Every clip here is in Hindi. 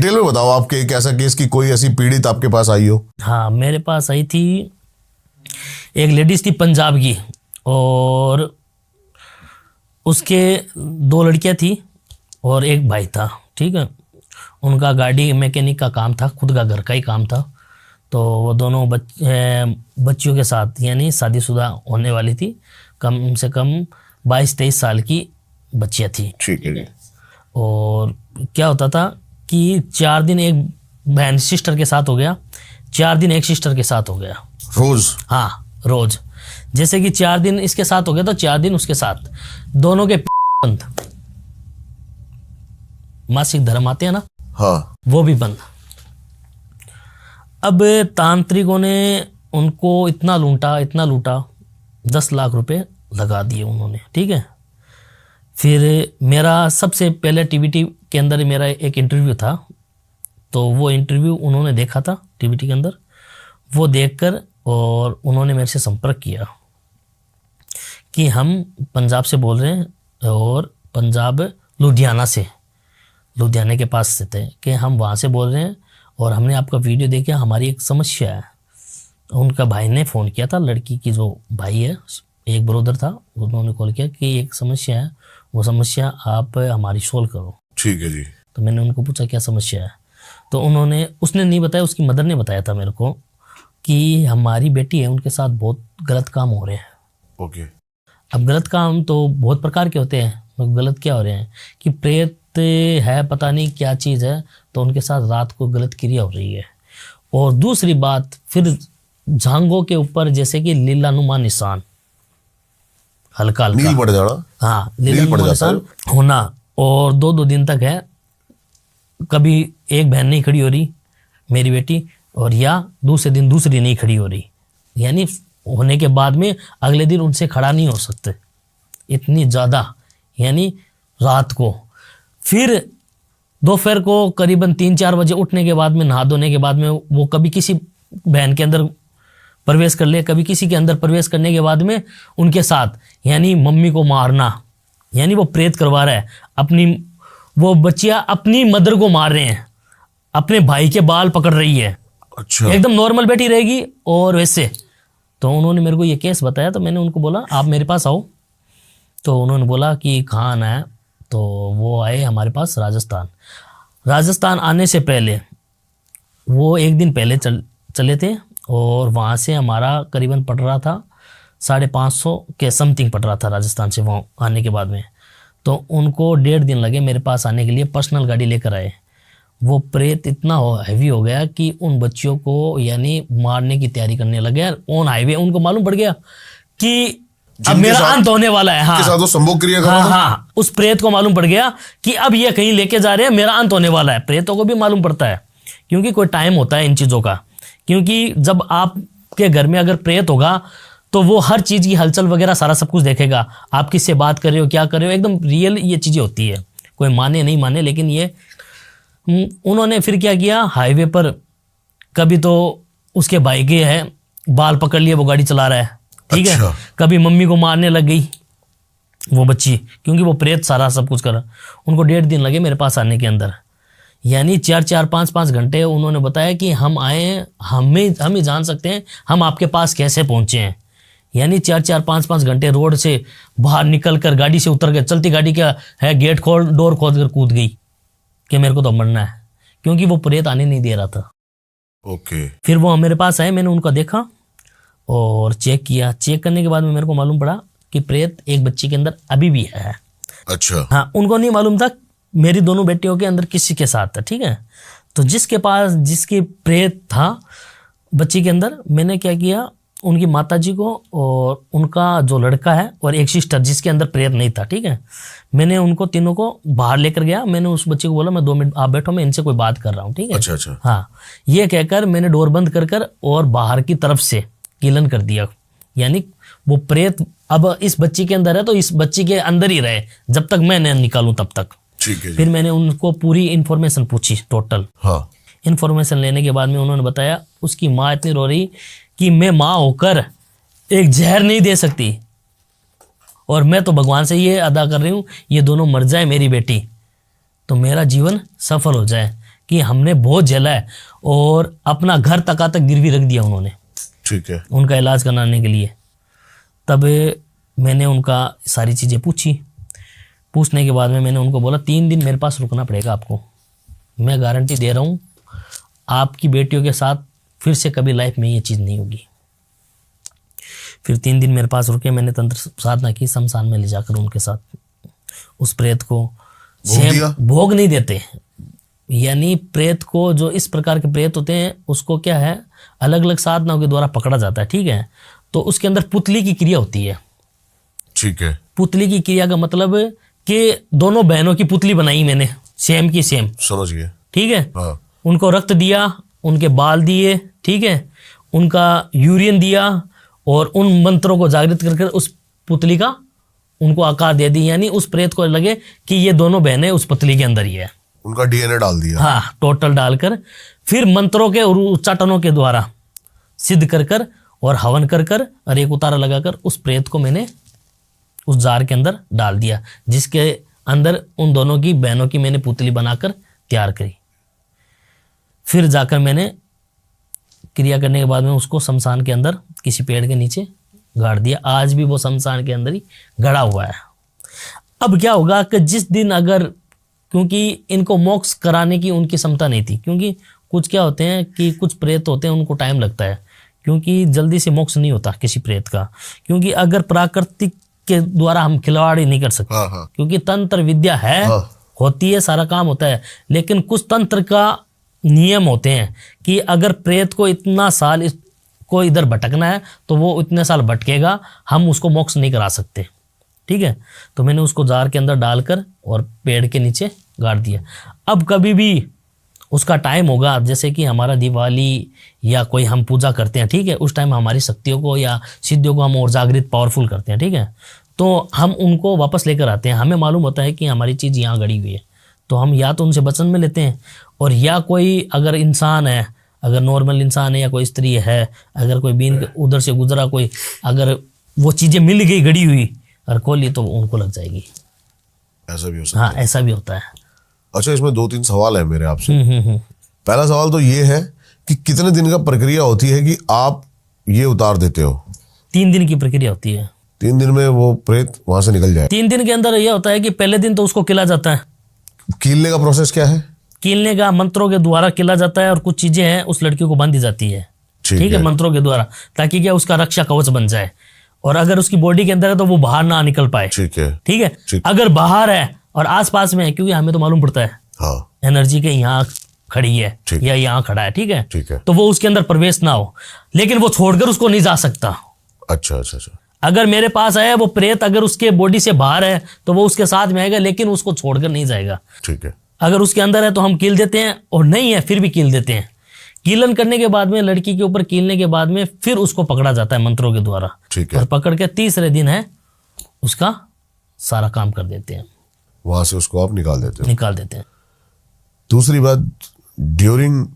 डिटेल में बताओ, आपके एक ऐसा केस की कोई ऐसी पीड़ित आपके पास आई हो? हाँ, मेरे पास आई थी एक लेडीज थी पंजाब की, और उसके 2 लड़कियां थी और एक भाई था। ठीक है, उनका गाड़ी मैकेनिक का काम था, खुद का घर का ही काम था। तो वो दोनों बच्चियों के साथ, यानी शादीशुदा होने वाली थी, कम से कम 22-23 साल की बच्चियां थी। ठीक है जी। और क्या होता था कि 4 दिन एक बहन सिस्टर के साथ हो गया, 4 दिन एक सिस्टर के साथ हो गया रोज? हाँ, रोज। जैसे कि 4 दिन इसके साथ हो गया तो 4 दिन उसके साथ, दोनों के बंद। मासिक धर्म आते हैं ना, हाँ, वो भी बंद। अब तांत्रिकों ने उनको इतना लूटा, 10 लाख रुपए लगा दिए उन्होंने। ठीक है, फिर मेरा सबसे पहले टीवीटी के अंदर मेरा एक इंटरव्यू था, तो वो इंटरव्यू उन्होंने देखा था टीवीटी के अंदर। वो देखकर और उन्होंने मेरे से संपर्क किया कि हम पंजाब से बोल रहे हैं, और पंजाब लुधियाना के पास से थे, कि हम वहाँ से बोल रहे हैं और हमने आपका वीडियो देखा, हमारी एक समस्या है। उनका भाई ने फ़ोन किया था, लड़की की जो भाई है, एक ब्रदर था, उन्होंने कॉल किया कि एक समस्या है, वो समस्या आप हमारी सोल्व करो। ठीक है जी। तो मैंने उनको पूछा क्या समस्या है, तो उसने नहीं बताया, उसकी मदर ने बताया था मेरे को कि हमारी बेटी है, उनके साथ बहुत गलत काम हो रहे हैं। ओके। अब गलत काम तो बहुत प्रकार के होते हैं, तो गलत क्या हो रहे हैं कि प्रेत है, पता नहीं क्या चीज़ है, तो उनके साथ रात को गलत क्रिया हो रही है। और दूसरी बात, फिर झांगों के ऊपर जैसे कि लीलानुमा निशान, हल्का नील पड़ जाना। हाँ, लीलानुमा निशान होना, और 2-2 दिन तक है। कभी एक बहन नहीं खड़ी हो रही मेरी बेटी, और या दूसरे दिन दूसरी नहीं खड़ी हो रही, यानी होने के बाद में अगले दिन उनसे खड़ा नहीं हो सकते, इतनी ज़्यादा, यानी रात को। फिर दोपहर को करीबन 3-4 बजे उठने के बाद में, नहा धोने के बाद में, वो कभी किसी बहन के अंदर प्रवेश कर ले, कभी किसी के अंदर प्रवेश करने के बाद में उनके साथ, यानी मम्मी को मारना, यानी वो प्रेत करवा रहा है अपनी, वो बच्चियां अपनी मदर को मार रहे हैं, अपने भाई के बाल पकड़ रही है। अच्छा। एकदम नॉर्मल बैठी रहेगी और वैसे। तो उन्होंने मेरे को ये केस बताया, तो मैंने उनको बोला आप मेरे पास आओ। तो उन्होंने बोला कि कहाँ आना है, तो वो आए हमारे पास राजस्थान आने से पहले वो 1 दिन पहले चले थे, और वहाँ से हमारा करीबन पड़ रहा था 550 के समथिंग पड़ रहा था राजस्थान से वहाँ आने के बाद में। तो उनको 1.5 दिन लगे मेरे पास आने के लिए, पर्सनल गाड़ी लेकर आए। वो प्रेत इतना हैवी हो गया कि उन बच्चियों को यानी मारने की तैयारी करने लगे ऑन हाईवे। उनको मालूम पड़ गया कि अब मेरा अंत होने वाला है। हाँ, साथ संभोग क्रिया कर रहा था। हाँ, उस प्रेत को मालूम पड़ गया कि अब ये कहीं लेके जा रहे हैं, मेरा अंत होने वाला है। प्रेतों को भी मालूम पड़ता है, क्योंकि कोई टाइम होता है इन चीज़ों का। क्योंकि जब आपके घर में अगर प्रेत होगा तो वो हर चीज़ की हलचल वगैरह सारा सब कुछ देखेगा, आप किससे बात कर रहे हो, क्या कर रहे हो, एकदम रियल ये चीज़ें होती है। कोई माने नहीं माने, लेकिन ये उन्होंने फिर क्या किया, हाईवे पर कभी तो उसके भाई के है बाल पकड़ लिए, वो गाड़ी चला रहा है, ठीक है। कभी मम्मी को मारने लग गई वो बच्ची, क्योंकि वो प्रेत सारा सब कुछ करा। उनको 1.5 दिन लगे मेरे पास आने के अंदर, यानी 4-4, 5-5 घंटे। उन्होंने बताया कि हम आए हैं, हम ही जान सकते हैं हम आपके पास कैसे पहुंचे हैं। यानी 4-4, 5-5 घंटे रोड से बाहर निकल कर गाड़ी से उतर के, चलती गाड़ी का है गेट खोल, डोर खोल कर कूद गई कि मेरे को तो मरना है, क्योंकि वो प्रेत आने नहीं दे रहा था। ओके। फिर वो मेरे पास आए, मैंने उनका देखा और चेक किया। चेक करने के बाद में मेरे को मालूम पड़ा कि प्रेत एक बच्ची के अंदर अभी भी है। अच्छा। हाँ, उनको नहीं मालूम था मेरी दोनों बेटियों के अंदर किसी के साथ था, ठीक है। तो जिसकी प्रेत था बच्ची के अंदर, मैंने क्या किया, उनकी माताजी को और उनका जो लड़का है और एक सिस्टर जिसके अंदर प्रेत नहीं था, ठीक है, मैंने उनको तीनों को बाहर लेकर गया। मैंने उस बच्चे को बोला मैं 2 मिनट आप बैठो, मैं इनसे कोई बात कर रहा हूँ, ठीक है। अच्छा। हाँ, ये कहकर मैंने डोर बंद कर और बाहर की तरफ से कीलन कर दिया। यानी वो प्रेत अब इस बच्ची के अंदर है, तो इस बच्ची के अंदर ही रहे जब तक मैं न निकालूं तब तक। ठीक है। फिर मैंने उनको पूरी इन्फॉर्मेशन पूछी टोटल। हाँ। इन्फॉर्मेशन लेने के बाद में उन्होंने बताया उसकी माँ इतनी रो रही कि मैं माँ होकर एक जहर नहीं दे सकती, और मैं तो भगवान से ये अदा कर रही हूँ ये दोनों मर जाए मेरी बेटी, तो मेरा जीवन सफल हो जाए। कि हमने बहुत झेला है, और अपना घर तक गिरवी रख दिया उन्होंने, ठीक है। उनका इलाज कराने के लिए। तब मैंने उनका सारी चीज़ें पूछी। पूछने के बाद में मैंने उनको बोला 3 दिन मेरे पास रुकना पड़ेगा आपको, मैं गारंटी दे रहा हूँ आपकी बेटियों के साथ फिर से कभी लाइफ में ये चीज़ नहीं होगी। फिर 3 दिन मेरे पास रुके, मैंने तंत्र साधना की, शमशान में ले जाकर उनके साथ उस प्रेत को भोग नहीं देते, यानी प्रेत को, जो इस प्रकार के प्रेत होते हैं उसको क्या है, अलग अलग साधनाओं के द्वारा पकड़ा जाता है, ठीक है। तो उसके अंदर पुतली की क्रिया होती है, ठीक है। पुतली की क्रिया का मतलब कि दोनों बहनों की पुतली बनाई मैंने, सेम की सेम, समझ गया, ठीक है। हाँ। उनको रक्त दिया, उनके बाल दिए, ठीक है, उनका यूरियन दिया, और उन मंत्रों को जागृत कर उस पुतली का उनको आकार दे दी, यानी उस प्रेत को लगे कि ये दोनों बहनें उस पुतली के अंदर ही है, उनका डीएनए डाल दिया। हाँ, टोटल डालकर फिर मंत्रों के और उच्चाटनों के द्वारा सिद्ध कर और हवन कर और एक उतारा लगाकर उस प्रेत को मैंने उस जार के अंदर डाल दिया, जिसके अंदर उन दोनों की बहनों की मैंने पुतली बनाकर तैयार करी। फिर जाकर मैंने क्रिया करने के बाद में उसको शमशान के अंदर किसी पेड़ के नीचे गाड़ दिया। आज भी वो शमशान के अंदर ही गड़ा हुआ है। अब क्या होगा कि जिस दिन अगर, क्योंकि इनको मोक्ष कराने की उनकी क्षमता नहीं थी, क्योंकि कुछ क्या होते हैं कि कुछ प्रेत होते हैं उनको टाइम लगता है, क्योंकि जल्दी से मोक्ष नहीं होता किसी प्रेत का, क्योंकि अगर प्राकृतिक के द्वारा हम खिलवाड़ ही नहीं कर सकते। हाँ, हाँ। क्योंकि तंत्र विद्या है, हाँ। होती है, सारा काम होता है, लेकिन कुछ तंत्र का नियम होते हैं कि अगर प्रेत को इतना साल को इधर भटकना है तो वो इतने साल भटकेगा, हम उसको मोक्ष नहीं करा सकते, ठीक है। तो मैंने उसको जार के अंदर डालकर और पेड़ के नीचे गाड़ दिया। अब कभी भी उसका टाइम होगा, जैसे कि हमारा दिवाली या कोई हम पूजा करते हैं, ठीक है, उस टाइम हमारी शक्तियों को या सिद्धियों को हम और जागृत पावरफुल करते हैं, ठीक है, तो हम उनको वापस लेकर आते हैं। हमें मालूम होता है कि हमारी चीज़ यहाँ गड़ी हुई है, तो हम या तो उनसे वचन में लेते हैं, और या कोई अगर इंसान है, अगर नॉर्मल इंसान है या कोई स्त्री है, अगर कोई बीन उधर से गुजरा कोई, अगर वो चीज़ें मिल गई गड़ी हुई और खोली तो उनको लग जाएगी। ऐसा भी हो सकता हाँ, ऐसा भी होता है। अच्छा, इसमें 2-3 सवाल है मेरे आपसे। पहला सवाल तो ये है कि कितने दिन का प्रक्रिया होती है कि आप ये उतार देते हो? 3 दिन की प्रक्रिया होती है। 3 दिन में वो प्रेत वहां से निकल जाए? 3 दिन के अंदर यह होता है कि पहले दिन तो उसको किला जाता है। कीलने का प्रोसेस क्या है? कीलने का मंत्रों के द्वारा किला जाता है, और कुछ चीजें हैं उस लड़की को बांधी जाती है, ठीक है, मंत्रों के द्वारा, ताकि क्या उसका रक्षा कवच बन जाए, और अगर उसकी बॉडी के अंदर है तो वो बाहर ना निकल पाए, ठीक है, ठीक है। अगर बाहर है और आसपास में है, क्योंकि हमें तो मालूम पड़ता है हाँ, एनर्जी के यहाँ खड़ी है या यहाँ खड़ा है, ठीक है, ठीक है, तो वो उसके अंदर प्रवेश ना हो, लेकिन वो छोड़कर उसको नहीं जा सकता। अच्छा अच्छा अच्छा। अगर मेरे पास है वो प्रेत, अगर उसके बॉडी से बाहर है तो वो उसके साथ में आएगा, लेकिन उसको छोड़कर नहीं जाएगा, ठीक है। अगर उसके अंदर है तो हम कील देते हैं, और नहीं है फिर भी कील देते हैं। कीलन करने के बाद में, लड़की के ऊपर कीलने के बाद में, फिर उसको पकड़ा जाता है मंत्रों के द्वारा, ठीक है, और पकड़ के तीसरे दिन है उसका सारा काम कर देते हैं, वहां से उसको आप निकाल देते हो? निकाल देते हैं। दूसरी बात, ड्यूरिंग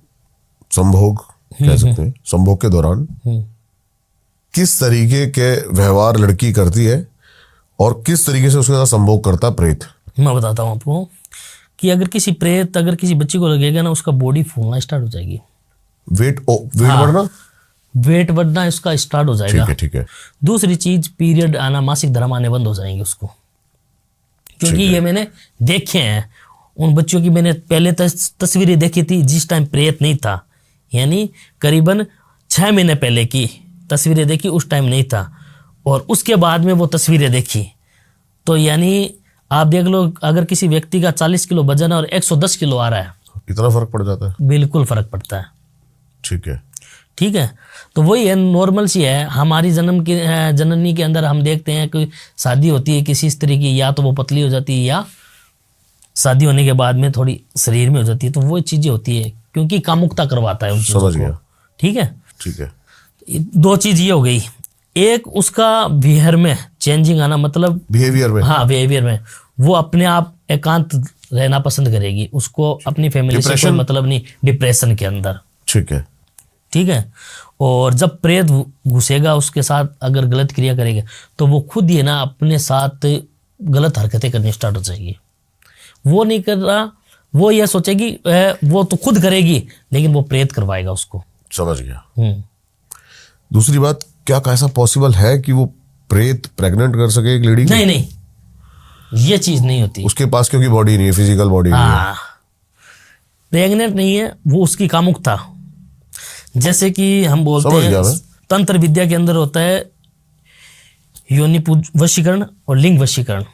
संभोग कह सकते हैं, संभोग के दौरान किस तरीके के व्यवहार लड़की करती है और किस तरीके से उसके साथ संभोग करता प्रेत? मैं बताता हूँ आपको कि अगर किसी प्रेत, अगर किसी बच्ची को लगेगा ना, उसका बॉडी फूलना स्टार्ट हो जाएगी, वेट बढ़ना, वेट बढ़ना इसका स्टार्ट हो जाएगा, ठीक है, ठीक है। दूसरी चीज, पीरियड आना, मासिक धर्म आने बंद हो जाएंगे उसको, क्योंकि ये मैंने देखे हैं। उन बच्चों की मैंने पहले तस्वीरें देखी थी जिस टाइम प्रेत नहीं था, यानी करीबन 6 महीने पहले की तस्वीरें देखी, उस टाइम नहीं था, और उसके बाद में वो तस्वीरें देखी, तो यानी आप देख लो, अगर किसी व्यक्ति का 40 किलो वजन है और 110 किलो आ रहा है, इतना फर्क पड़ जाता है? बिल्कुल फर्क पड़ता है, ठीक है, ठीक है। तो वही है, नॉर्मल सी है। हमारी जननी के अंदर हम देखते हैं कि शादी होती है किसी स्त्री की, या तो वो पतली हो जाती है, या शादी होने के बाद में थोड़ी शरीर में हो जाती है, तो वो चीजें होती है, क्योंकि कामुकता करवाता है उन चीजों को, समझ गया, ठीक है, ठीक है। 2 चीज ये हो गई, एक उसका बिहेवियर में चेंजिंग आना, मतलब बिहेवियर में, हाँ, बिहेवियर में वो अपने आप एकांत रहना पसंद करेगी, उसको अपनी फैमिली से कोई मतलब नहीं, डिप्रेशन के अंदर, ठीक है, ठीक है। और जब प्रेत घुसेगा उसके साथ, अगर गलत क्रिया करेगा तो वो खुद ही ना अपने साथ गलत हरकतें करनी स्टार्ट हो जाएगी। वो नहीं कर रहा, वो ये सोचेगी वो तो खुद करेगी, लेकिन वो प्रेत करवाएगा उसको। समझ गया। दूसरी बात, क्या ऐसा पॉसिबल है कि वो प्रेत प्रेग्नेंट कर सके एक लेडी को? नहीं नहीं, ये चीज नहीं होती उसके पास, क्योंकि बॉडी नहीं है, फिजिकल बॉडी नहीं है। प्रेग्नेंट नहीं है, वो उसकी कामुकता, जैसे कि हम बोलते हैं तंत्र विद्या के अंदर होता है योनि वशीकरण और लिंग वशीकरण।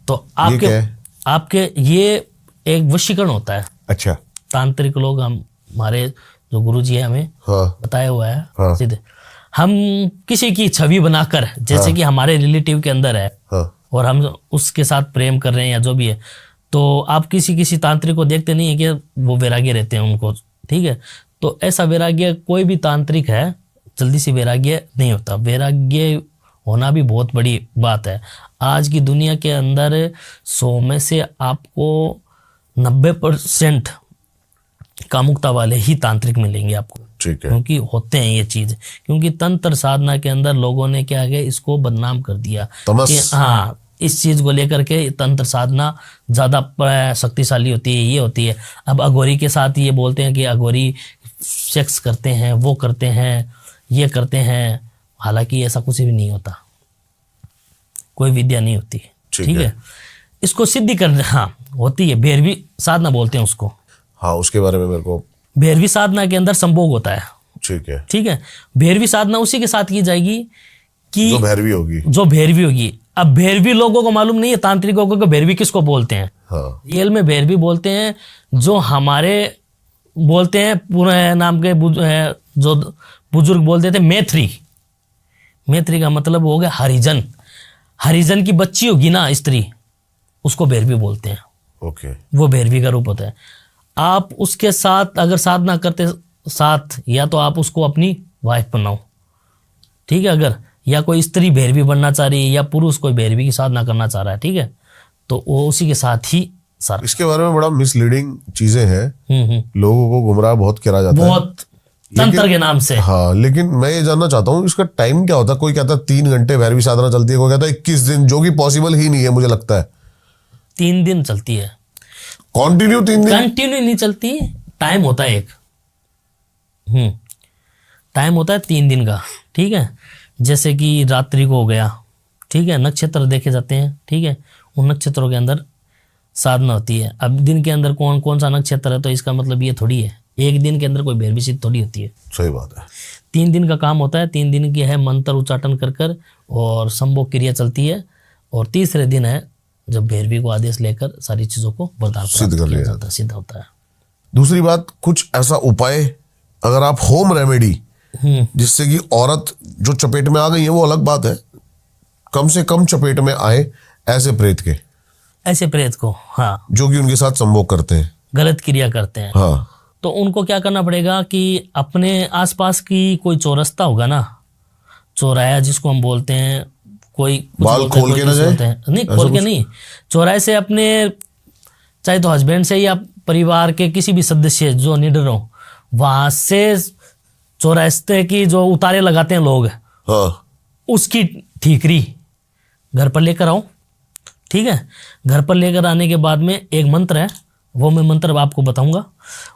तो आपके ये एक वशीकरण होता है। अच्छा। तांत्रिक लोग, हमारे जो गुरुजी है हमें बताया हुआ है। सीधे हम किसी की छवि बनाकर, जैसे कि हमारे रिलेटिव के अंदर है और हम उसके साथ प्रेम कर रहे हैं या जो भी है, तो आप किसी तांत्रिक को देखते नहीं है कि वो वैराग्य रहते हैं उनको, ठीक है। तो ऐसा वैराग्य कोई भी तांत्रिक है जल्दी से वैराग्य नहीं होता। वैराग्य होना भी बहुत बड़ी बात है। आज की दुनिया के अंदर 100 में से आपको 90% कामुकता वाले ही तांत्रिक मिलेंगे आपको, ठीक है। क्योंकि होते हैं ये चीज, क्योंकि तंत्र साधना के अंदर लोगों ने क्या है इसको बदनाम कर दिया कि हाँ इस चीज को लेकर के तंत्र साधना ज्यादा शक्तिशाली होती है, ये होती है। अब अघोरी के साथ ये बोलते हैं कि अघोरी सेक्स करते हैं, वो करते हैं, ये करते हैं, हालांकि ऐसा कुछ भी नहीं होता, कोई विद्या नहीं होती, ठीक है। इसको सिद्धि करना हाँ होती है, भैरवी साधना बोलते हैं उसको। हाँ, उसके बारे में मेरे को। भैरवी साधना के अंदर संभोग होता है, ठीक है, ठीक है। भैरवी साधना उसी के साथ की जाएगी कि जो भैरवी होगी। अब भैरवी लोगों को मालूम नहीं है, तांत्रिकों को भैरवी किसको बोलते हैं। हाँ। रियल में भैरवी बोलते हैं जो हमारे बोलते हैं पूरे नाम के जो बुजुर्ग बोलते थे मैत्री। मैत्री का मतलब हो गया हरिजन। हरिजन की बच्ची होगी ना स्त्री, उसको भैरवी बोलते हैं। ओके। वो भैरवी का रूप होता है। आप उसके साथ अगर साधना करते साथ, या तो आप उसको अपनी वाइफ बनाओ, ठीक है। अगर या कोई स्त्री भैरवी बनना चाह रही है या पुरुष कोई भैरवी की साधना करना चाह रहा है, ठीक है, तो वो उसी के साथ ही सारा। इसके बारे में बड़ा मिसलीडिंग चीजें हैं, लोगों को गुमराह बहुत करा जाता है, बहुत तंत्र के नाम से। हाँ, लेकिन मैं ये जानना चाहता हूँ इसका टाइम क्या होता है? कोई कहता है 3 घंटे भैरवी साधना चलती है, कोई कहता है 21 दिन, जो कि पॉसिबल ही नहीं है मुझे लगता है। 3 दिन चलती है कंटिन्यू। 3 दिन कंटिन्यू नहीं चलती, टाइम होता है एक, टाइम होता है 3 दिन का, ठीक है। जैसे कि रात्रि को हो गया, ठीक है, नक्षत्र देखे जाते हैं, ठीक है, उन नक्षत्रों के अंदर साधना होती है। अब दिन के अंदर कौन कौन सा नक्षत्र है, तो इसका मतलब ये थोड़ी है एक दिन के अंदर कोई भैरवी सिद्धि थोड़ी होती है। सही बात है। 3 दिन का काम होता है। 3 दिन की है मंत्र उच्चाटन कर और संभोग क्रिया चलती है, और तीसरे दिन है जब भैरवी को आदेश लेकर सारी चीजों को वरदान सिद्ध कर लिया जाता है, सिद्ध होता है। दूसरी बात, कुछ ऐसा उपाय अगर आप होम रेमेडी जिससे कि औरत जो चपेट में आ गई है, वो अलग बात है, कम से कम चपेट में आए ऐसे प्रेत को, हाँ, जो कि उनके साथ संभोग करते हैं, गलत क्रिया करते हैं, हाँ, तो उनको क्या करना पड़ेगा कि अपने आसपास की कोई चौरस्ता होगा ना, चौराया जिसको हम बोलते हैं, कोई बाल खोल के ना जाए, नहीं खोल के नहीं, चौराहे से अपने चाहे तो हस्बैंड से या परिवार के किसी भी सदस्य जो निडर हो, वहां से चौरास्ते की जो उतारे लगाते हैं लोग, हाँ, उसकी ठीकरी घर पर लेकर आओ, ठीक है। घर पर लेकर आने के बाद में एक मंत्र है, वो मैं मंत्र आपको बताऊंगा,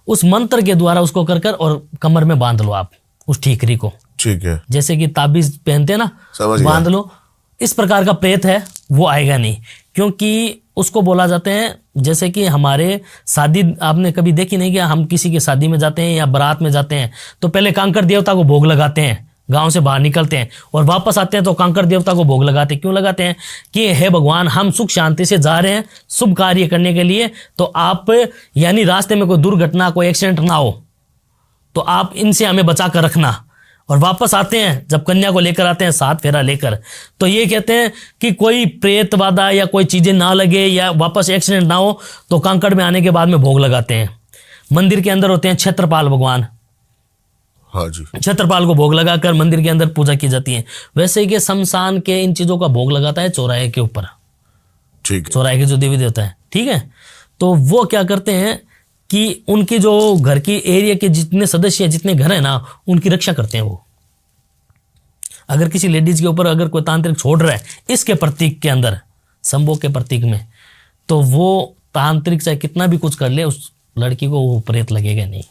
उस मंत्र के द्वारा उसको कर और कमर में बांध लो आप उस ठीकरी को, ठीक है। जैसे कि ताबीज पहनते हैं ना, बांध लो। इस प्रकार का प्रेत है वो आएगा नहीं, क्योंकि उसको बोला जाते हैं, जैसे कि हमारे शादी आपने कभी देखी नहीं कि हम किसी की शादी में जाते हैं या बारात में जाते हैं तो पहले कांकर देवता को भोग लगाते हैं, गांव से बाहर निकलते हैं और वापस आते हैं तो कांकर देवता को भोग लगाते हैं। क्यों लगाते हैं कि हे भगवान, हम सुख शांति से जा रहे हैं शुभ कार्य करने के लिए, तो आप यानी रास्ते में कोई दुर्घटना, कोई एक्सीडेंट ना हो, तो आप इनसे हमें बचा कर रखना। और वापस आते हैं जब कन्या को लेकर आते हैं 7 फेरा लेकर, तो ये कहते हैं कि कोई प्रेत बाधा या कोई चीजें ना लगे या वापस एक्सीडेंट ना हो, तो कांकड़ में आने के बाद में भोग लगाते हैं। मंदिर के अंदर होते हैं क्षेत्रपाल भगवान, हाँ जी, क्षेत्रपाल को भोग लगाकर मंदिर के अंदर पूजा की जाती है। वैसे ही कि शमशान के इन चीजों का भोग लगाता है चौराहे के ऊपर, ठीक, चौराहे के जो देवी देवता है, ठीक है। तो वो क्या करते हैं कि उनकी जो घर की एरिया के जितने सदस्य हैं, जितने घर है ना, उनकी रक्षा करते हैं वो। अगर किसी लेडीज के ऊपर अगर कोई तांत्रिक छोड़ रहा है इसके प्रतीक के अंदर, संभोग के प्रतीक में, तो वो तांत्रिक चाहे कितना भी कुछ कर ले, उस लड़की को वो प्रेत लगेगा नहीं।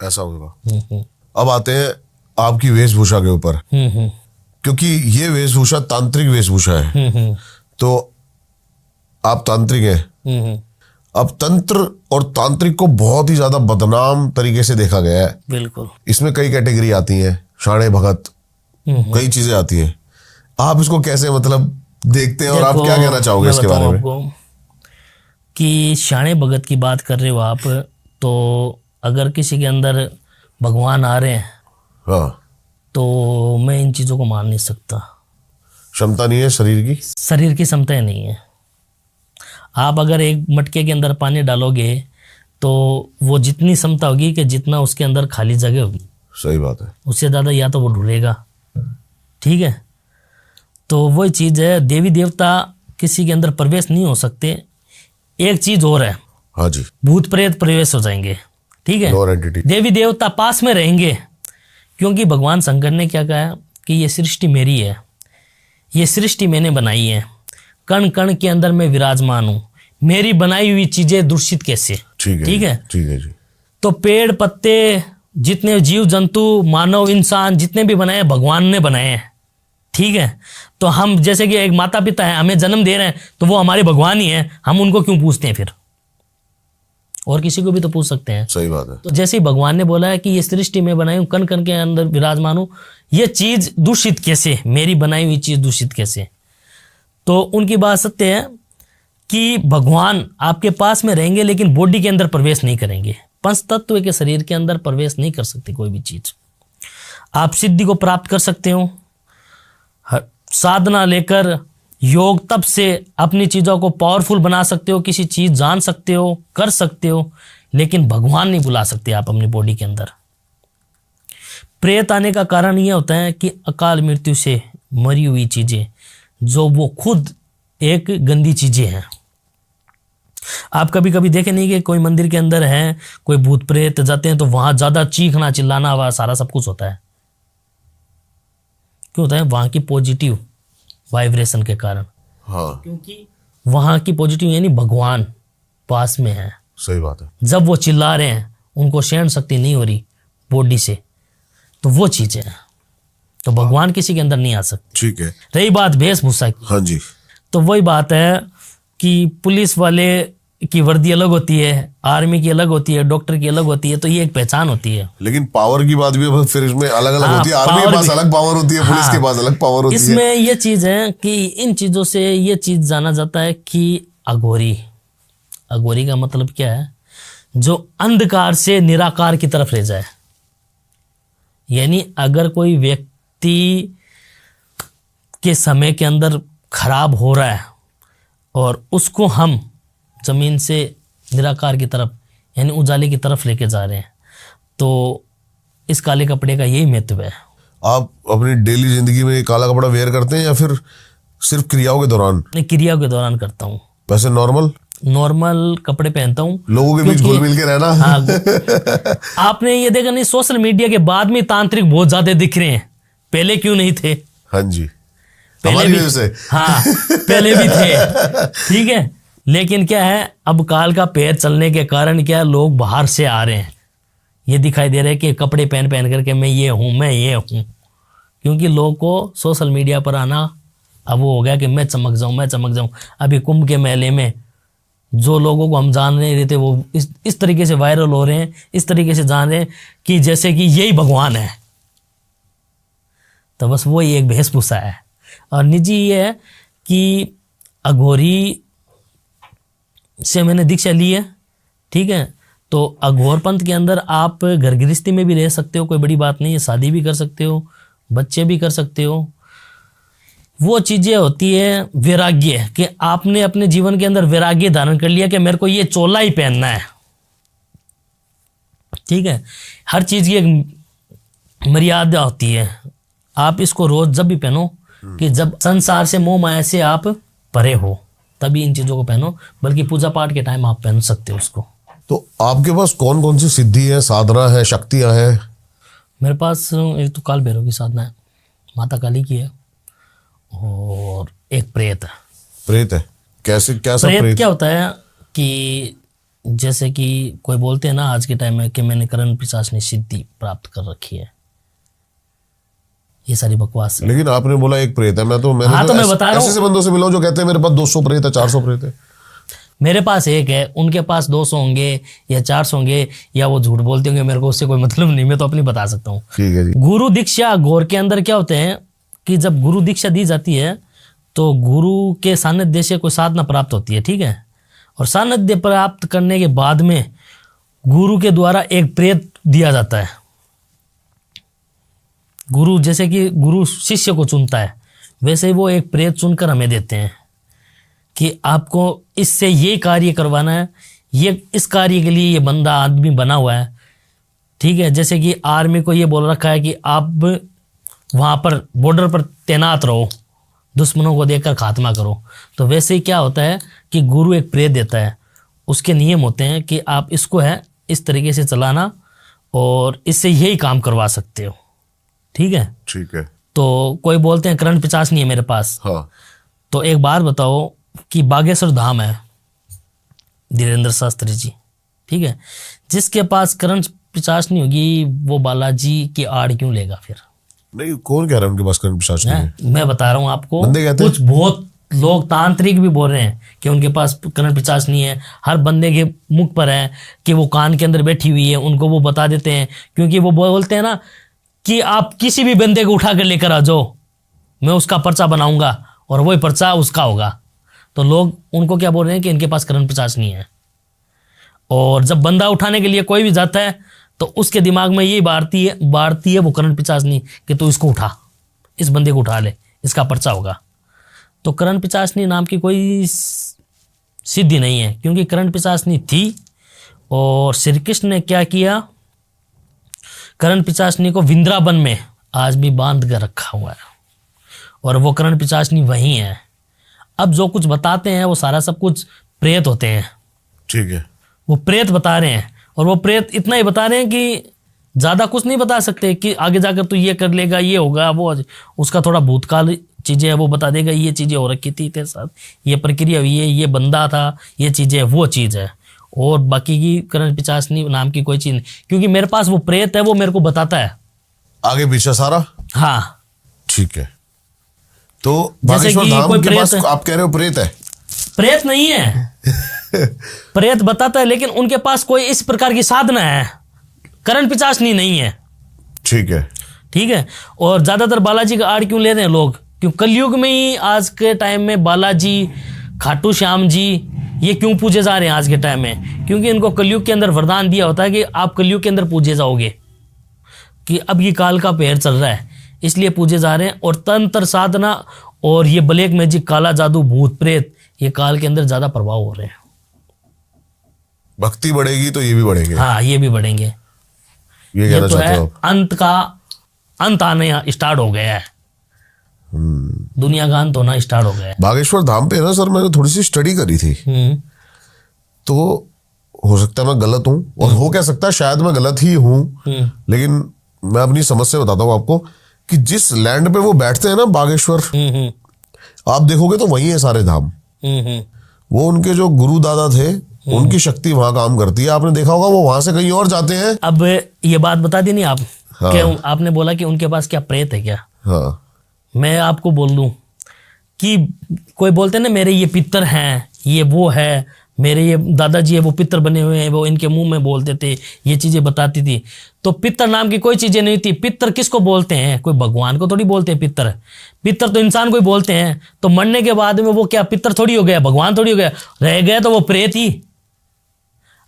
ऐसा होगा। अब आते हैं आपकी वेशभूषा के ऊपर, क्योंकि ये वेशभूषा तांत्रिक वेशभूषा है। तो आप तांत्रिक हैं। अब तंत्र और तांत्रिक को बहुत ही ज्यादा बदनाम तरीके से देखा गया है। बिल्कुल। इसमें कई कैटेगरी आती हैं, शाणे भगत, कई चीजें आती हैं। आप इसको कैसे मतलब देखते हैं और आप क्या कहना चाहोगे इसके बारे में? कि शाणे भगत की बात कर रहे हो आप, तो अगर किसी के अंदर भगवान आ रहे हैं, हाँ, तो मैं इन चीजों को मान नहीं सकता। क्षमता नहीं है शरीर की, शरीर की क्षमता नहीं है। आप अगर एक मटके के अंदर पानी डालोगे तो वो जितनी क्षमता होगी कि जितना उसके अंदर खाली जगह होगी। सही बात है। उससे ज़्यादा या तो वो ढूंढेगा। ठीक है, तो वही चीज़ है, देवी देवता किसी के अंदर प्रवेश नहीं हो सकते। एक चीज़ और है, हाँ जी, भूत प्रेत प्रवेश हो जाएंगे। ठीक है, लोअर एंटिटी। देवी देवता पास में रहेंगे, क्योंकि भगवान शंकर ने क्या कहा कि ये सृष्टि मेरी है, ये सृष्टि मैंने बनाई है, कण कण के अंदर मैं विराजमान हूं, मेरी बनाई हुई चीजें दूषित कैसे? ठीक है, ठीक है जी। तो पेड़ पत्ते, जितने जीव जंतु, मानव, इंसान, जितने भी बनाए भगवान ने बनाए हैं। ठीक है, तो हम जैसे कि एक माता पिता है, हमें जन्म दे रहे हैं, तो वो हमारे भगवान ही हैं, हम उनको क्यों पूछते हैं फिर? और किसी को भी तो पूछ सकते हैं। सही बात है। तो जैसे ही भगवान ने बोला है कि ये सृष्टि में बनाई हूं, कण कण के अंदर विराजमान हूं, ये चीज दूषित कैसे? मेरी बनाई हुई चीज दूषित कैसे? तो उनकी बात सत्य है कि भगवान आपके पास में रहेंगे, लेकिन बॉडी के अंदर प्रवेश नहीं करेंगे। पंच तत्व के शरीर के अंदर प्रवेश नहीं कर सकते कोई भी चीज। आप सिद्धि को प्राप्त कर सकते हो, साधना लेकर योग तप से अपनी चीजों को पावरफुल बना सकते हो, किसी चीज जान सकते हो, कर सकते हो, लेकिन भगवान नहीं बुला सकते आप अपनी बॉडी के अंदर। प्रेत आने का कारण यह होता है कि अकाल मृत्यु से मरी हुई चीजें, जो वो खुद एक गंदी चीजें हैं। आप कभी कभी देखे नहीं कि कोई मंदिर के अंदर है, कोई भूत प्रेत जाते हैं तो वहां ज्यादा चीखना चिल्लाना हुआ सारा सब कुछ होता है। क्यों होता है? वहां की पॉजिटिव वाइब्रेशन के कारण। हाँ, क्योंकि वहां की पॉजिटिव यानी भगवान पास में है। सही बात है। जब वो चिल्ला रहे हैं, उनको सहन शक्ति नहीं हो रही बॉडी से, तो वो चीजें हैं, तो भगवान किसी के अंदर नहीं आ सकते। ठीक है। रही बात वेशभूषा की, हाँ जी, तो वही बात है कि पुलिस वाले की वर्दी अलग होती है, आर्मी की अलग होती है, डॉक्टर की अलग होती है, तो ये एक पहचान होती है। लेकिन पावर की बात भी फिर इसमें अलग अलग हाँ, होती है। आर्मी के पास अलग पावर होती है, पुलिस हाँ, के पास अलग पावर होती है। इसमें ये चीज है कि इन चीजों से ये चीज जाना जाता है कि अघोरी। अघोरी का मतलब क्या है? जो अंधकार से निराकार की तरफ ले जाए। यानी अगर कोई व्यक्ति के समय के अंदर खराब हो रहा है और उसको हम जमीन से निराकार की तरफ यानी उजाले की तरफ लेके जा रहे हैं, तो इस काले कपड़े का यही महत्व है। आप अपनी डेली जिंदगी में काला कपड़ा वेयर करते हैं या फिर सिर्फ क्रियाओं के दौरान? मैं क्रियाओं के दौरान करता हूँ। वैसे नॉर्मल कपड़े पहनता हूँ, लोगों के बीच घुल मिल के रहना। हाँ, आपने ये देखा नहीं, सोशल मीडिया के बाद में तांत्रिक बहुत ज्यादा दिख रहे हैं, पहले क्यों नहीं थे? हाँ जी, पहले भी से। हाँ, पहले भी थे। ठीक है, लेकिन क्या है, अब काल का पैर चलने के कारण क्या है, लोग बाहर से आ रहे हैं, ये दिखाई दे रहा है कि कपड़े पहन पहन करके मैं ये हूँ, मैं ये हूँ। क्योंकि लोग को सोशल मीडिया पर आना अब वो हो गया कि मैं चमक जाऊँ, मैं चमक जाऊँ। अभी कुंभ के मेले में जो लोगों को हम जान नहीं रहे थे, वो इस तरीके से वायरल हो रहे हैं, इस तरीके से जान रहे हैं कि जैसे कि यही भगवान है। तो बस वही एक वेशभूषा है। और निजी ये है कि अघोरी से मैंने दीक्षा ली है। ठीक है, तो अघोर पंथ के अंदर आप घर गृहस्थी में भी रह सकते हो, कोई बड़ी बात नहीं है, शादी भी कर सकते हो, बच्चे भी कर सकते हो। वो चीजें होती है वैराग्य, कि आपने अपने जीवन के अंदर वैराग्य धारण कर लिया कि मेरे को ये चोला ही पहनना है। ठीक है, हर चीज की एक मर्यादा होती है। आप इसको रोज जब भी पहनो कि जब संसार से मोह माया से आप परे हो, तभी इन चीजों को पहनो। बल्कि पूजा पाठ के टाइम आप पहन सकते हो उसको। तो आपके पास कौन कौन सी सिद्धि है, साधना है, शक्तियां हैं? मेरे पास एक तो काल भैरव की साधना है, माता काली की है, और एक प्रेत है। प्रेत है? कैसे, कैसा प्रेत क्या होता है कि जैसे कि कोई बोलते हैं ना आज के टाइम में कि मैंने करण पिशाचनी सिद्धि प्राप्त कर रखी है, ये सारी बकवास है। लेकिन आपने बोला एक प्रेत है, मैंने हाँ, तो मैं बता रहा हूँ, ऐसे बंदों से मिला हूं जो कहते हैं मेरे पास 200 प्रेत है, 400 प्रेत है। मेरे पास एक है, उनके पास 200 होंगे या 400 होंगे, या वो झूठ बोलते होंगे, मेरे को उससे कोई मतलब नहीं, मैं तो अपनी बता सकता हूँ। ठीक है जी। गुरु दीक्षा गौर के अंदर क्या होते हैं कि जब गुरु दीक्षा दी जाती है तो गुरु के सानिध्य से कोई साधना प्राप्त होती है, ठीक है। और सानिध्य प्राप्त करने के बाद में गुरु के द्वारा एक प्रेत दिया जाता है। गुरु जैसे कि गुरु शिष्य को चुनता है, वैसे ही वो एक प्रेत चुनकर हमें देते हैं कि आपको इससे ये कार्य करवाना है, ये इस कार्य के लिए ये बंदा आदमी बना हुआ है, ठीक है। जैसे कि आर्मी को ये बोल रखा है कि आप वहाँ पर बॉर्डर पर तैनात रहो, दुश्मनों को देखकर खात्मा करो, तो वैसे ही क्या होता है कि गुरु एक प्रेत देता है, उसके नियम होते हैं कि आप इसको है इस तरीके से चलाना और इससे यही काम करवा सकते हो, ठीक है। ठीक है। तो कोई बोलते हैं करण पिशाच नहीं है मेरे पास, हाँ। तो एक बात बताओ कि बागेश्वर धाम है धीरेन्द्र शास्त्री जी, ठीक है, जिसके पास करण पिशाच नहीं होगी वो बालाजी की आड़ क्यों लेगा फिर? नहीं, कौन कह रहा है उनके पास करण पिशाच नहीं है? मैं बता रहा हूँ आपको, बंदे कहते हैं। कुछ बहुत लोग तांत्रिक भी बोल रहे हैं कि उनके पास करण पिशाच नहीं है। हर बंदे के मुख पर है कि वो कान के अंदर बैठी हुई है, उनको वो बता देते हैं, क्योंकि वो बोलते हैं ना कि आप किसी भी बंदे को उठा कर लेकर आ जाओ, मैं उसका पर्चा बनाऊंगा और वही पर्चा उसका होगा। तो लोग उनको क्या बोल रहे हैं कि इनके पास करण पिशाच नहीं है। और जब बंदा उठाने के लिए कोई भी जाता है तो उसके दिमाग में यही बाढ़ती है वो करण पिशाच नहीं कि तू इसको उठा, इस बंदे को उठा ले, इसका पर्चा होगा। तो करण पिशाचनी नाम की कोई सिद्धि नहीं है, क्योंकि करण पिशाचनी थी और श्री कृष्ण ने क्या किया, करण पिशाचनी को वृंदावन में आज भी बांध कर रखा हुआ है और वो करण पिशाचनी वही है। अब जो कुछ बताते हैं वो सारा सब कुछ प्रेत होते हैं, ठीक है। वो प्रेत बता रहे हैं और वो प्रेत इतना ही बता रहे हैं कि ज़्यादा कुछ नहीं बता सकते कि आगे जाकर तू ये कर लेगा, ये होगा, वो उसका थोड़ा भूतकाल चीज़ें है वो बता देगा, ये चीज़ें हो रखी थी तेरे साथ, ये प्रक्रिया हुई है, ये बंदा था, ये चीज़ें वो चीज़ है। और बाकी की करण पिशाचनी नाम की कोई चीज़ नहीं, क्योंकि मेरे पास वो प्रेत है, वो मेरे को बताता है आगे पीछे सारा। हाँ, ठीक है। तो जैसे बागेश्वर कि धाम कोई के प्रेत पास है। आप कह रहे हो प्रेत है? प्रेत नहीं है प्रेत बताता है, लेकिन उनके पास कोई इस प्रकार की साधना है, करण पिशाचनी नहीं है, ठीक है। ठीक है। और ज्यादातर बालाजी का आड़ क्यों ले रहे हैं लोग, क्यों कलयुग में ही आज के टाइम में बालाजी, खाटू श्याम जी ये क्यों पूजे जा रहे हैं आज के टाइम में? क्योंकि इनको कलयुग के अंदर वरदान दिया होता है कि आप कलयुग के अंदर पूजे जाओगे, कि अब ये काल का पहर चल रहा है इसलिए पूजे जा रहे हैं। और तंत्र साधना और ये ब्लैक मैजिक, काला जादू, भूत प्रेत, ये काल के अंदर ज्यादा प्रभाव हो रहे हैं। भक्ति बढ़ेगी तो ये भी बढ़ेंगे। हाँ, ये भी बढ़ेंगे। ये कहना तो चाहते है हो आप? अंत आने स्टार्ट हो गया है, दुनिया का अंत होना स्टार्ट हो गया है। बागेश्वर धाम पे ना सर मैंने थोड़ी सी स्टडी करी थी, तो हो सकता है मैं गलत हूँ और हो क्या सकता है शायद मैं गलत ही हूँ, लेकिन मैं अपनी समझ से बताता हूँ आपको कि जिस लैंड पे वो बैठते हैं ना बागेश्वर, आप देखोगे तो वही है सारे धाम। वो उनके जो गुरु दादा थे उनकी शक्ति वहां काम करती है। आपने देखा होगा वो वहां से कहीं और जाते हैं। अब ये बात बता दी नहीं आप? हाँ। क्या आपने बोला कि उनके पास क्या प्रेत है क्या? हाँ। मैं आपको बोल दूं कि कोई बोलते हैं ना मेरे ये पितर हैं, ये वो है, मेरे ये दादाजी है वो पितर बने हुए हैं, वो इनके मुंह में बोलते थे, ये चीजें बताती थी। तो पितर नाम की कोई चीजें नहीं थी। पितर किसको बोलते हैं? कोई भगवान को थोड़ी बोलते हैं पितर। पितर तो इंसान को ही बोलते हैं। तो मरने के बाद में वो क्या पितर थोड़ी हो गया, भगवान थोड़ी हो गया, रह गया तो वो प्रेत ही।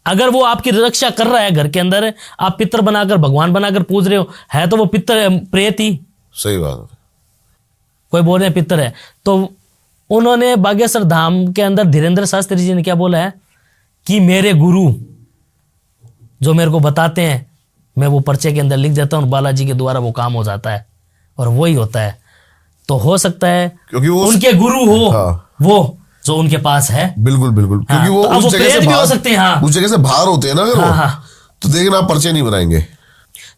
अगर वो आपकी रक्षा कर रहा है घर के अंदर, आप पितर बनाकर भगवान बनाकर पूज रहे हो, है तो वो पितर प्रेत ही। सही बात है। कोई बोल रहे हैं पितर है। तो उन्होंने बागेश्वर धाम के अंदर धीरेन्द्र शास्त्री जी ने क्या बोला है कि मेरे गुरु जो मेरे को बताते हैं मैं वो पर्चे के अंदर लिख देता हूँ, बालाजी के द्वारा वो काम हो जाता है और वही होता है। तो हो सकता है क्योंकि वो उनके गुरु हो। हाँ। वो जो उनके पास है। बिल्कुल बिल्कुल। हाँ, क्योंकि वो तो उस जगह से भी हो सकते हैं। हाँ। उस जगह से बाहर होते हैं ना अगर हाँ, वो, हाँ। तो देखना आप पर्चे नहीं बनाएंगे।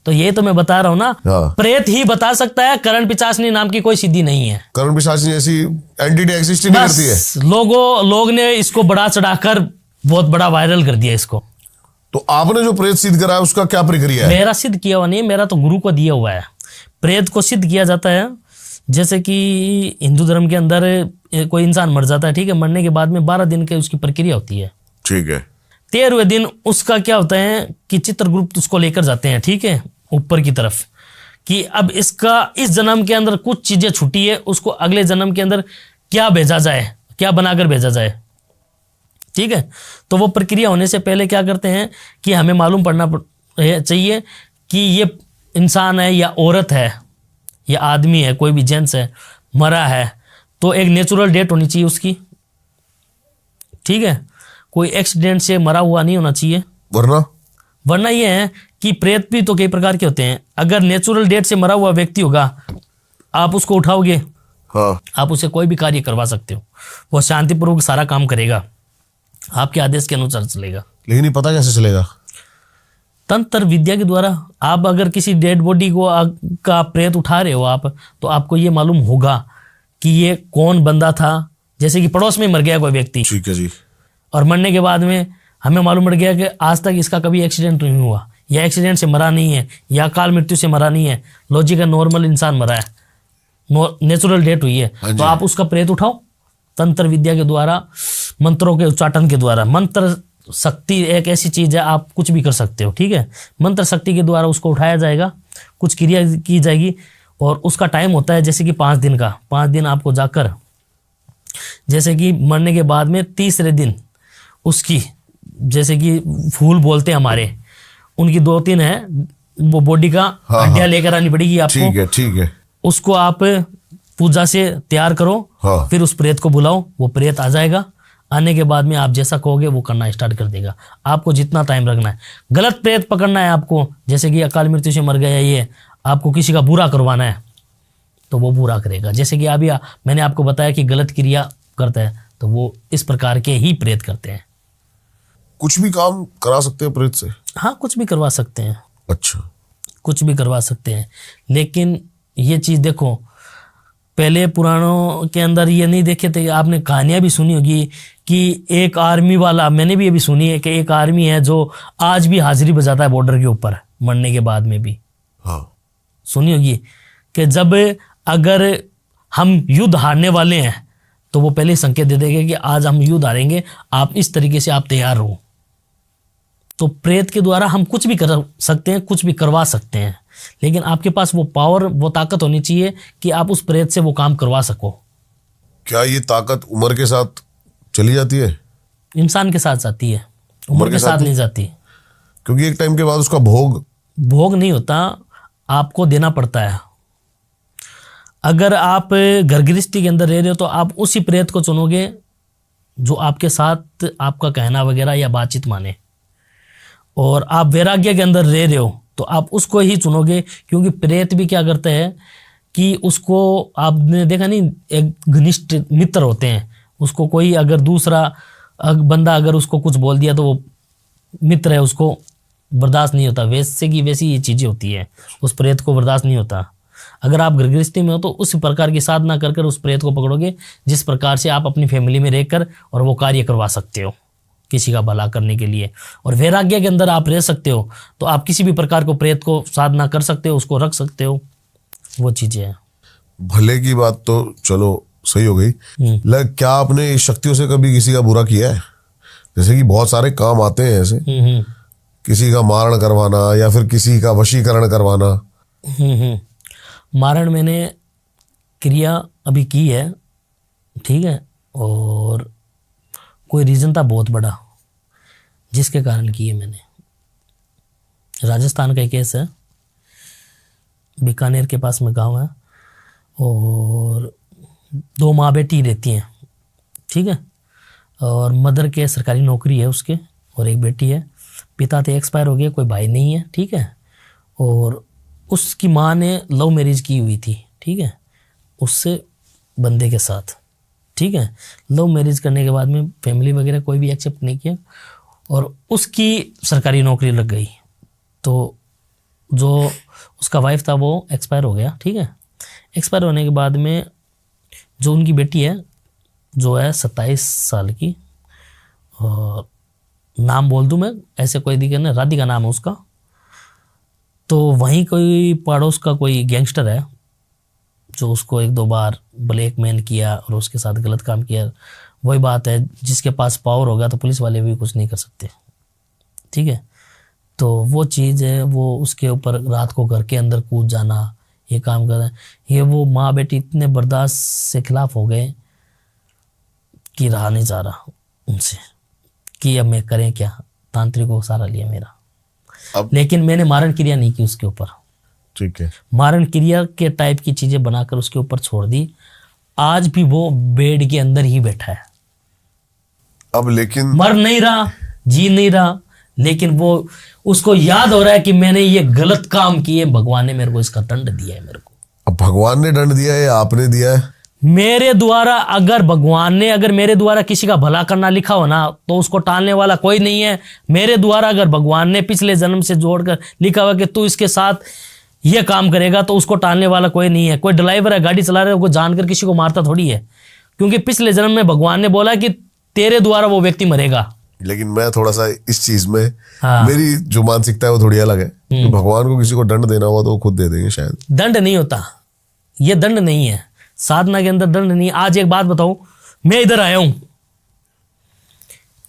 तो ये तो मैं बता रहा हूँ ना, हाँ। प्रेत ही बता सकता है, करण पिशाचनी नाम की कोई सिद्धि नहीं है। करण पिशाचनी ऐसी एंटिटी एग्जिस्ट नहीं करती है। बस लोग ने इसको बड़ा चढ़ाकर बहुत बड़ा वायरल कर दिया इसको। तो आपने जो प्रेत सिद्ध करा है उसका क्या प्रक्रिया है? मेरा सिद्ध किया हुआ नहीं, मेरा तो गुरु को दिया हुआ है। प्रेत को सिद्ध किया जाता है जैसे कि हिंदू धर्म के अंदर कोई इंसान मर जाता है, ठीक है, मरने के बाद में 12 दिन की उसकी प्रक्रिया होती है, ठीक है। 13वें दिन उसका क्या होता है कि चित्रगुप्त उसको लेकर जाते हैं, ठीक है, ऊपर की तरफ, कि अब इसका इस जन्म के अंदर कुछ चीजें छुटी है, उसको अगले जन्म के अंदर क्या भेजा जाए, क्या बनाकर भेजा जाए, ठीक है। तो वो प्रक्रिया होने से पहले क्या करते हैं कि हमें मालूम पड़ना चाहिए कि ये इंसान है या औरत है या आदमी है, कोई भी जेंट्स है, मरा है, तो एक नेचुरल डेथ होनी चाहिए उसकी, ठीक है, कोई एक्सीडेंट से मरा हुआ नहीं होना चाहिए। वरना ये है कि प्रेत भी तो कई प्रकार के होते हैं। अगर नेचुरल डेथ से मरा हुआ व्यक्ति होगा, आप उसको उठाओगे, हाँ। आप उसे कोई भी कार्य करवा सकते हो, वो शांतिपूर्वक सारा काम करेगा, आपके आदेश के अनुसार चलेगा। लेकिन ये पता कैसे चलेगा? तंत्र विद्या के द्वारा। आप अगर किसी डेड बॉडी को का प्रेत उठा रहे हो आप, तो आपको ये मालूम होगा कि ये कौन बंदा था। जैसे कि पड़ोस में मर गया कोई व्यक्ति, ठीक है जी, और मरने के बाद में हमें मालूम पड़ गया कि आज तक इसका कभी एक्सीडेंट नहीं हुआ, या एक्सीडेंट से मरा नहीं है, या काल मृत्यु से मरा नहीं है, लॉजिकल नॉर्मल इंसान मरा है, नेचुरल डेथ हुई है, तो आप उसका प्रेत उठाओ तंत्र विद्या के द्वारा, मंत्रों के उच्चाटन के द्वारा। मंत्र शक्ति एक ऐसी चीज है, आप कुछ भी कर सकते हो, ठीक है। मंत्र शक्ति के द्वारा उसको उठाया जाएगा, कुछ क्रिया की जाएगी, और उसका टाइम होता है जैसे कि 5 दिन का। 5 दिन आपको जाकर, जैसे कि मरने के बाद में 30वें दिन उसकी, जैसे कि फूल बोलते हैं हमारे, उनकी 2-3 है, वो बॉडी का हड्डियां लेकर आनी पड़ेगी आपको, ठीक है, ठीक है। उसको आप पूजा से तैयार करो, हाँ। फिर उस प्रेत को बुलाओ, वो प्रेत आ जाएगा। आने के बाद में आप जैसा कहोगे वो करना स्टार्ट कर देगा। आपको जितना टाइम रखना है, गलत प्रेत पकड़ना है आपको, जैसे कि अकाल मृत्यु से मर गया, ये आपको किसी का बुरा करवाना है, तो वो बुरा करेगा। जैसे कि अभी मैंने आपको बताया कि गलत क्रिया करता है, तो वो इस प्रकार के ही प्रेत करते हैं। कुछ भी काम करा सकते हैं प्रेत से? हाँ, कुछ भी करवा सकते हैं। अच्छा, कुछ भी करवा सकते हैं, लेकिन ये चीज़ देखो, पहले पुराणों के अंदर ये नहीं देखे थे, आपने कहानियां भी सुनी होगी कि एक आर्मी वाला, मैंने भी अभी सुनी है कि एक आर्मी है जो आज भी हाजिरी बजाता है बॉर्डर के ऊपर, मरने के बाद में भी। हाँ, सुनी होगी कि जब अगर हम युद्ध हारने वाले हैं, तो वो पहले संकेत दे देंगे कि आज हम युद्ध हारेंगे, आप इस तरीके से आप तैयार हो। तो प्रेत के द्वारा हम कुछ भी कर सकते हैं, कुछ भी करवा सकते हैं, लेकिन आपके पास वो पावर, वो ताकत होनी चाहिए कि आप उस प्रेत से वो काम करवा सको। क्या ये ताकत उम्र के साथ चली जाती है? इंसान के साथ जाती है, उम्र के साथ नहीं जाती। क्योंकि एक टाइम के बाद उसका भोग नहीं होता, आपको देना पड़ता है। अगर आप घर गृहस्थी के अंदर रह रहे हो, तो आप उसी प्रेत को चुनोगे जो आपके साथ आपका कहना वगैरह या बातचीत माने, और आप वैराग्य के अंदर रह रहे हो तो आप उसको ही चुनोगे। क्योंकि प्रेत भी क्या करता है कि उसको, आपने देखा नहीं, एक घनिष्ठ मित्र होते हैं, उसको कोई अगर दूसरा बंदा अगर उसको कुछ बोल दिया तो वो मित्र है, उसको बर्दाश्त नहीं होता। वैसे की वैसी ये चीज़ें होती है, उस प्रेत को बर्दाश्त नहीं होता। अगर आप गृहस्थी में हो तो उस प्रकार की साधना कर कर उस प्रेत को पकड़ोगे, जिस प्रकार से आप अपनी फैमिली में रहकर और वो कार्य करवा सकते हो किसी का भला करने के लिए। और वैराग्य के अंदर आप रह सकते हो, तो आप किसी भी प्रकार को प्रेत को साधना कर सकते हो, उसको रख सकते हो, वो चीजें हैं। भले की बात तो चलो सही हो गई, लेकिन क्या आपने इस शक्तियों से कभी किसी का बुरा किया है? जैसे कि बहुत सारे काम आते हैं ऐसे, किसी का मारण करवाना या फिर किसी का वशीकरण करवाना। मारण मैंने क्रिया अभी की है, ठीक है, और कोई रीज़न था बहुत बड़ा जिसके कारण की है मैंने। राजस्थान का एक केस है, बीकानेर के पास में गांव है, और 2 माँ बेटी रहती हैं, ठीक है, और मदर के सरकारी नौकरी है उसके, और एक बेटी है। पिता थे एक्सपायर हो गए, कोई भाई नहीं है, ठीक है, और उसकी माँ ने लव मैरिज की हुई थी, ठीक है, उससे बंदे के साथ, ठीक है। लव मैरिज करने के बाद में फैमिली वगैरह कोई भी एक्सेप्ट नहीं किया, और उसकी सरकारी नौकरी लग गई। तो जो उसका वाइफ था वो एक्सपायर हो गया, ठीक है। एक्सपायर होने के बाद में जो उनकी बेटी है जो है 27 साल की, और नाम बोल दूं मैं, ऐसे कोई दिक्कत नहीं, राधिका नाम है उसका। तो वहीं कोई पड़ोस का कोई गैंगस्टर है जो उसको 1-2 बार ब्लैकमेल किया और उसके साथ गलत काम किया। वही बात है, जिसके पास पावर होगा तो पुलिस वाले भी कुछ नहीं कर सकते, ठीक है। तो वो चीज़ है, वो उसके ऊपर रात को घर के अंदर कूद जाना, ये काम कर रहे हैं। ये वो माँ बेटी इतने बर्दाश्त से खिलाफ हो गए कि रहा नहीं जा रहा उनसे कि अब मैं करें क्या। तांत्रिक को सहारा लिया मेरा, लेकिन मैंने मारण क्रिया नहीं की उसके ऊपर, ठीक है। मारण क्रिया के टाइप की चीजें बनाकर उसके ऊपर छोड़ दी। आज भी वो बेड के अंदर ही बैठा है, अब लेकिन मर नहीं रहा, जी नहीं रहा, लेकिन वो उसको याद हो रहा है कि मैंने ये गलत काम किए, भगवान ने मेरे को इसका दंड दिया है। मेरे को अब भगवान ने दंड दिया है या आपने दिया है? मेरे द्वारा, अगर भगवान ने, अगर मेरे द्वारा किसी का भला करना लिखा हो ना तो उसको टालने वाला कोई नहीं है। मेरे द्वारा अगर भगवान ने पिछले जन्म से जोड़कर लिखा हुआ कि तू इसके साथ ये काम करेगा तो उसको टालने वाला कोई नहीं है। कोई ड्राइवर है, गाड़ी चला रहा है, वो जानकर किसी को मारता थोड़ी है, क्योंकि पिछले जन्म में भगवान ने बोला कि तेरे द्वारा वो व्यक्ति मरेगा। लेकिन मैं थोड़ा सा इस चीज में, हाँ। मेरी जो मानसिकता है वो थोड़ी अलग है कि भगवान को किसी को दंड देना हुआ तो वो खुद दे देंगे शायद। दंड नहीं होता, ये दंड नहीं है, साधना के अंदर दंड नहीं। आज एक बात बताऊं, मैं इधर आया हूं,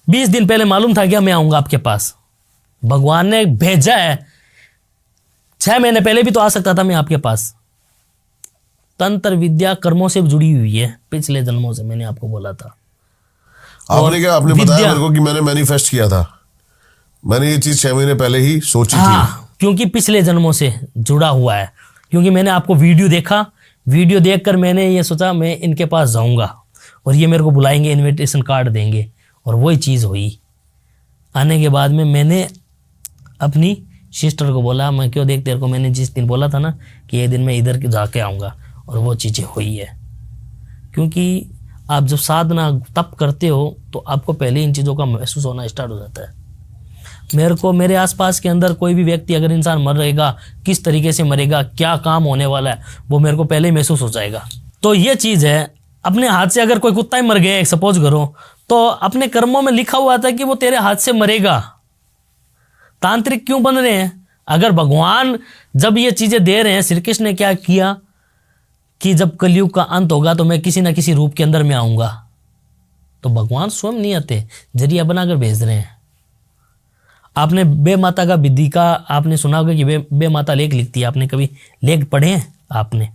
20 दिन पहले मालूम था क्या मैं आऊंगा आपके पास? भगवान ने भेजा है। 6 महीने पहले भी तो आ सकता था मैं आपके पास। तंत्र विद्या कर्मों से जुड़ी हुई है, पिछले जन्मों से, मैंने आपको बोला था। आपने क्या, आपने बताया मेरे को कि मैंने मैनिफेस्ट किया था। मैंने ये चीज 6 महीने पहले ही सोची थी, क्योंकि पिछले जन्मों से जुड़ा हुआ है। क्योंकि मैंने आपको वीडियो देखा, वीडियो देखकर मैंने ये सोचा मैं इनके पास जाऊंगा और ये मेरे को बुलाएंगे, इनविटेशन कार्ड देंगे, और वही चीज़ हुई। आने के बाद में मैंने अपनी सिस्टर को बोला, मैं क्यों देख, तेरे को मैंने जिस दिन बोला था ना कि ये दिन मैं इधर जाके आऊँगा, और वो चीज़ें हुई है। क्योंकि आप जब साधना तप करते हो तो आपको पहले इन चीज़ों का महसूस होना स्टार्ट हो जाता है। मेरे को, मेरे आसपास के अंदर कोई भी व्यक्ति, अगर इंसान मर रहेगा, किस तरीके से मरेगा, क्या काम होने वाला है, वो मेरे को पहले ही महसूस हो जाएगा। तो ये चीज़ है, अपने हाथ से अगर कोई कुत्ता ही मर गया, सपोज करो, तो अपने कर्मों में लिखा हुआ था कि वो तेरे हाथ से मरेगा। तांत्रिक क्यों बन रहे हैं? अगर भगवान जब ये चीज़ें दे रहे हैं, श्री कृष्ण ने क्या किया कि जब कलयुग का अंत होगा तो मैं किसी ना किसी रूप के अंदर में आऊँगा, तो भगवान स्वयं नहीं आते, जरिया बनाकर भेज रहे हैं। आपने बे माता का विधि का आपने सुना होगा कि बे माता लेख लिखती है। आपने कभी लेख पढ़े हैं? आपने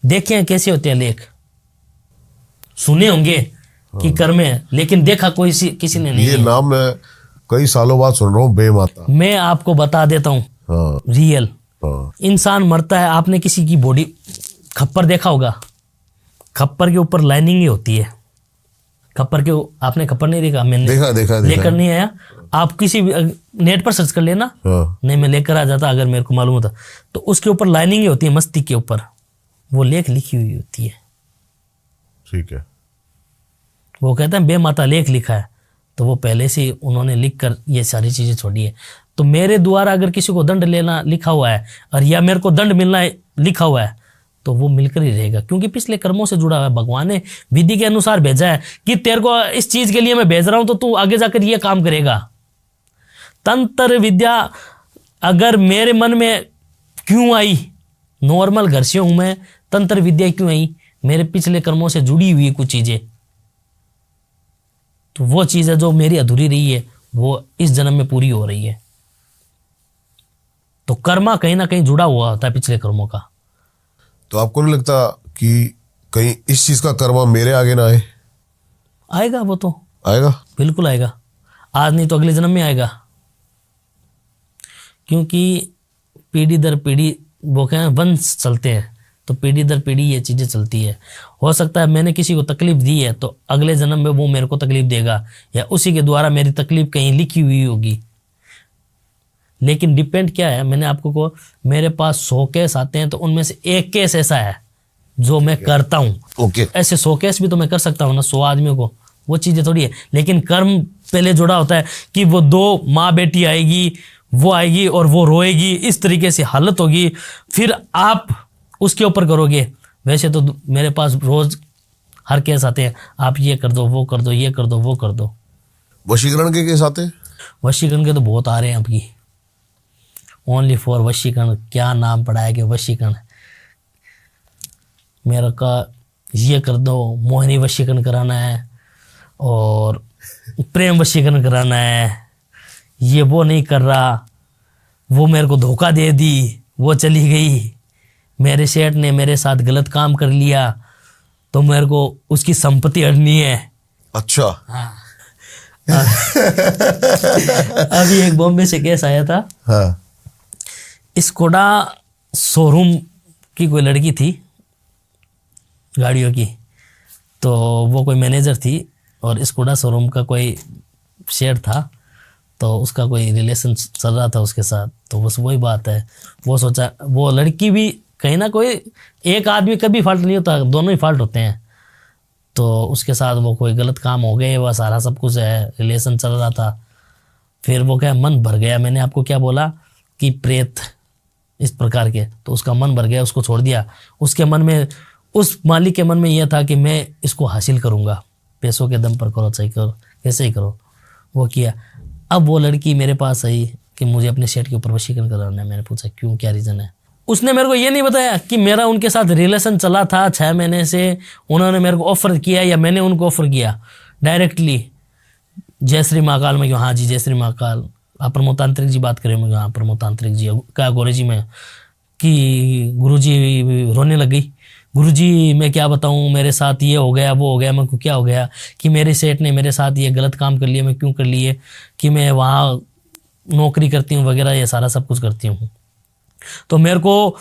देखे हैं कैसे होते हैं लेख? सुने होंगे कि कर्म है, लेकिन देखा कोई किसी ने नहीं। ये नाम मैं कई सालों बाद सुन रहा हूँ, बे माता। मैं आपको बता देता हूँ, हाँ, रियल। हाँ। इंसान मरता है, आपने किसी की बॉडी, खप्पर देखा होगा, खप्पर के ऊपर लाइनिंग ही होती है। खप्पर के, आपने खप्पर नहीं देखा? मैंने देखा लेकर नहीं आया। आप किसी नेट पर सर्च कर लेना। हाँ। नहीं, मैं लेकर आ जाता अगर मेरे को मालूम होता। तो उसके ऊपर लाइनिंग ही होती है, मस्तिष्क के ऊपर वो लेख लिखी हुई होती है। ठीक है। वो कहते हैं बे माता लेख लिखा है, तो वो पहले से उन्होंने लिख कर ये सारी चीजें छोड़ी है। तो मेरे द्वारा अगर किसी को दंड लेना लिखा हुआ है, और या मेरे को दंड मिलना लिखा हुआ है, तो वो मिलकर ही रहेगा, क्योंकि पिछले कर्मों से जुड़ा हुआ है। भगवान ने विधि के अनुसार भेजा है कि तेरे को इस चीज के लिए मैं भेज रहा हूं, तो तू आगे जाकर ये काम करेगा। तंत्र विद्या अगर मेरे मन में क्यों आई, नॉर्मल घर से हूं मैं, तंत्र विद्या क्यों आई? मेरे पिछले कर्मों से जुड़ी हुई कुछ चीजें, तो वो चीज है जो मेरी अधूरी रही है, वो इस जन्म में पूरी हो रही है। तो कर्मा कहीं ना कहीं जुड़ा हुआ होता है पिछले कर्मों का। तो आपको नहीं लगता कि कहीं इस चीज का कर्मा मेरे आगे ना आए? आएगा, वो तो आएगा, बिल्कुल आएगा। आज नहीं तो अगले जन्म में आएगा, क्योंकि पीढ़ी दर पीढ़ी वो क्या वंश चलते हैं, तो पीढ़ी दर पीढ़ी ये चीज़ें चलती है। हो सकता है मैंने किसी को तकलीफ दी है तो अगले जन्म में वो मेरे को तकलीफ देगा, या उसी के द्वारा मेरी तकलीफ कहीं लिखी हुई होगी। लेकिन डिपेंड क्या है, मैंने आपको को मेरे पास 100 केस आते हैं तो उनमें से एक केस ऐसा है जो मैं करता हूँ। ओके। ऐसे 100 केस भी तो मैं कर सकता हूँ ना, 100 आदमियों को, वो चीज़ें थोड़ी है। लेकिन कर्म पहले जुड़ा होता है कि वो 2 माँ बेटी आएगी, वो आएगी और वो रोएगी, इस तरीके से हालत होगी, फिर आप उसके ऊपर करोगे। वैसे तो मेरे पास रोज हर केस आते हैं, आप ये कर दो, वो कर दो, ये कर दो, वो कर दो। वशीकरण के केस आते हैं? वशीकरण के तो बहुत आ रहे हैं आपकी, ओनली फॉर वशीकरण। क्या नाम पड़ा है कि वशीकरण, मेरा का ये कर दो, मोहिनी वशीकरण कराना है और प्रेम वशीकरण कराना है, ये वो नहीं कर रहा, वो मेरे को धोखा दे दी, वो चली गई, मेरे सेठ ने मेरे साथ गलत काम कर लिया तो मेरे को उसकी संपत्ति हड़नी है। अच्छा। हाँ। अभी एक बॉम्बे से केस आया था। हाँ। स्कोडा शोरूम की कोई लड़की थी गाड़ियों की, तो वो कोई मैनेजर थी और स्कोडा शोरूम का कोई शेयर था, तो उसका कोई रिलेशन चल रहा था उसके साथ। तो बस वही बात है, वो सोचा, वो लड़की भी कहीं ना कोई, एक आदमी कभी फॉल्ट नहीं होता, दोनों ही फॉल्ट होते हैं। तो उसके साथ वो कोई गलत काम हो गए, वह सारा सब कुछ है, रिलेशन चल रहा था। फिर वो क्या, मन भर गया, मैंने आपको क्या बोला कि प्रेत इस प्रकार के, तो उसका मन भर गया, उसको छोड़ दिया। उसके मन में, उस मालिक के मन में यह था कि मैं इसको हासिल करूँगा, पैसों के दम पर करो चाहे करो, कैसे ही करो, वो किया। अब वो लड़की मेरे पास आई कि मुझे अपने सेट के ऊपर वशीकरण कराना है। मैंने पूछा क्यों, क्या रीज़न है? उसने मेरे को ये नहीं बताया कि मेरा उनके साथ रिलेशन चला था 6 महीने से, उन्होंने मेरे को ऑफर किया या मैंने उनको ऑफर किया डायरेक्टली। जय श्री महाकाल में, हाँ जी जय श्री महाकाल, आप प्रमोतांत्रिक जी बात करें? मैं हाँ प्रमोतांत्रिक जी, क्या गोरे जी में कि गुरुजी रोने लग गई। गुरुजी मैं क्या बताऊं, मेरे साथ ये हो गया, वो हो गया। मैं को क्या हो गया कि मेरे सेठ ने मेरे साथ ये गलत काम कर लिया। मैं क्यों कर लिए कि मैं वहाँ नौकरी करती हूँ वगैरह, ये सारा सब कुछ करती हूँ, तो मेरे को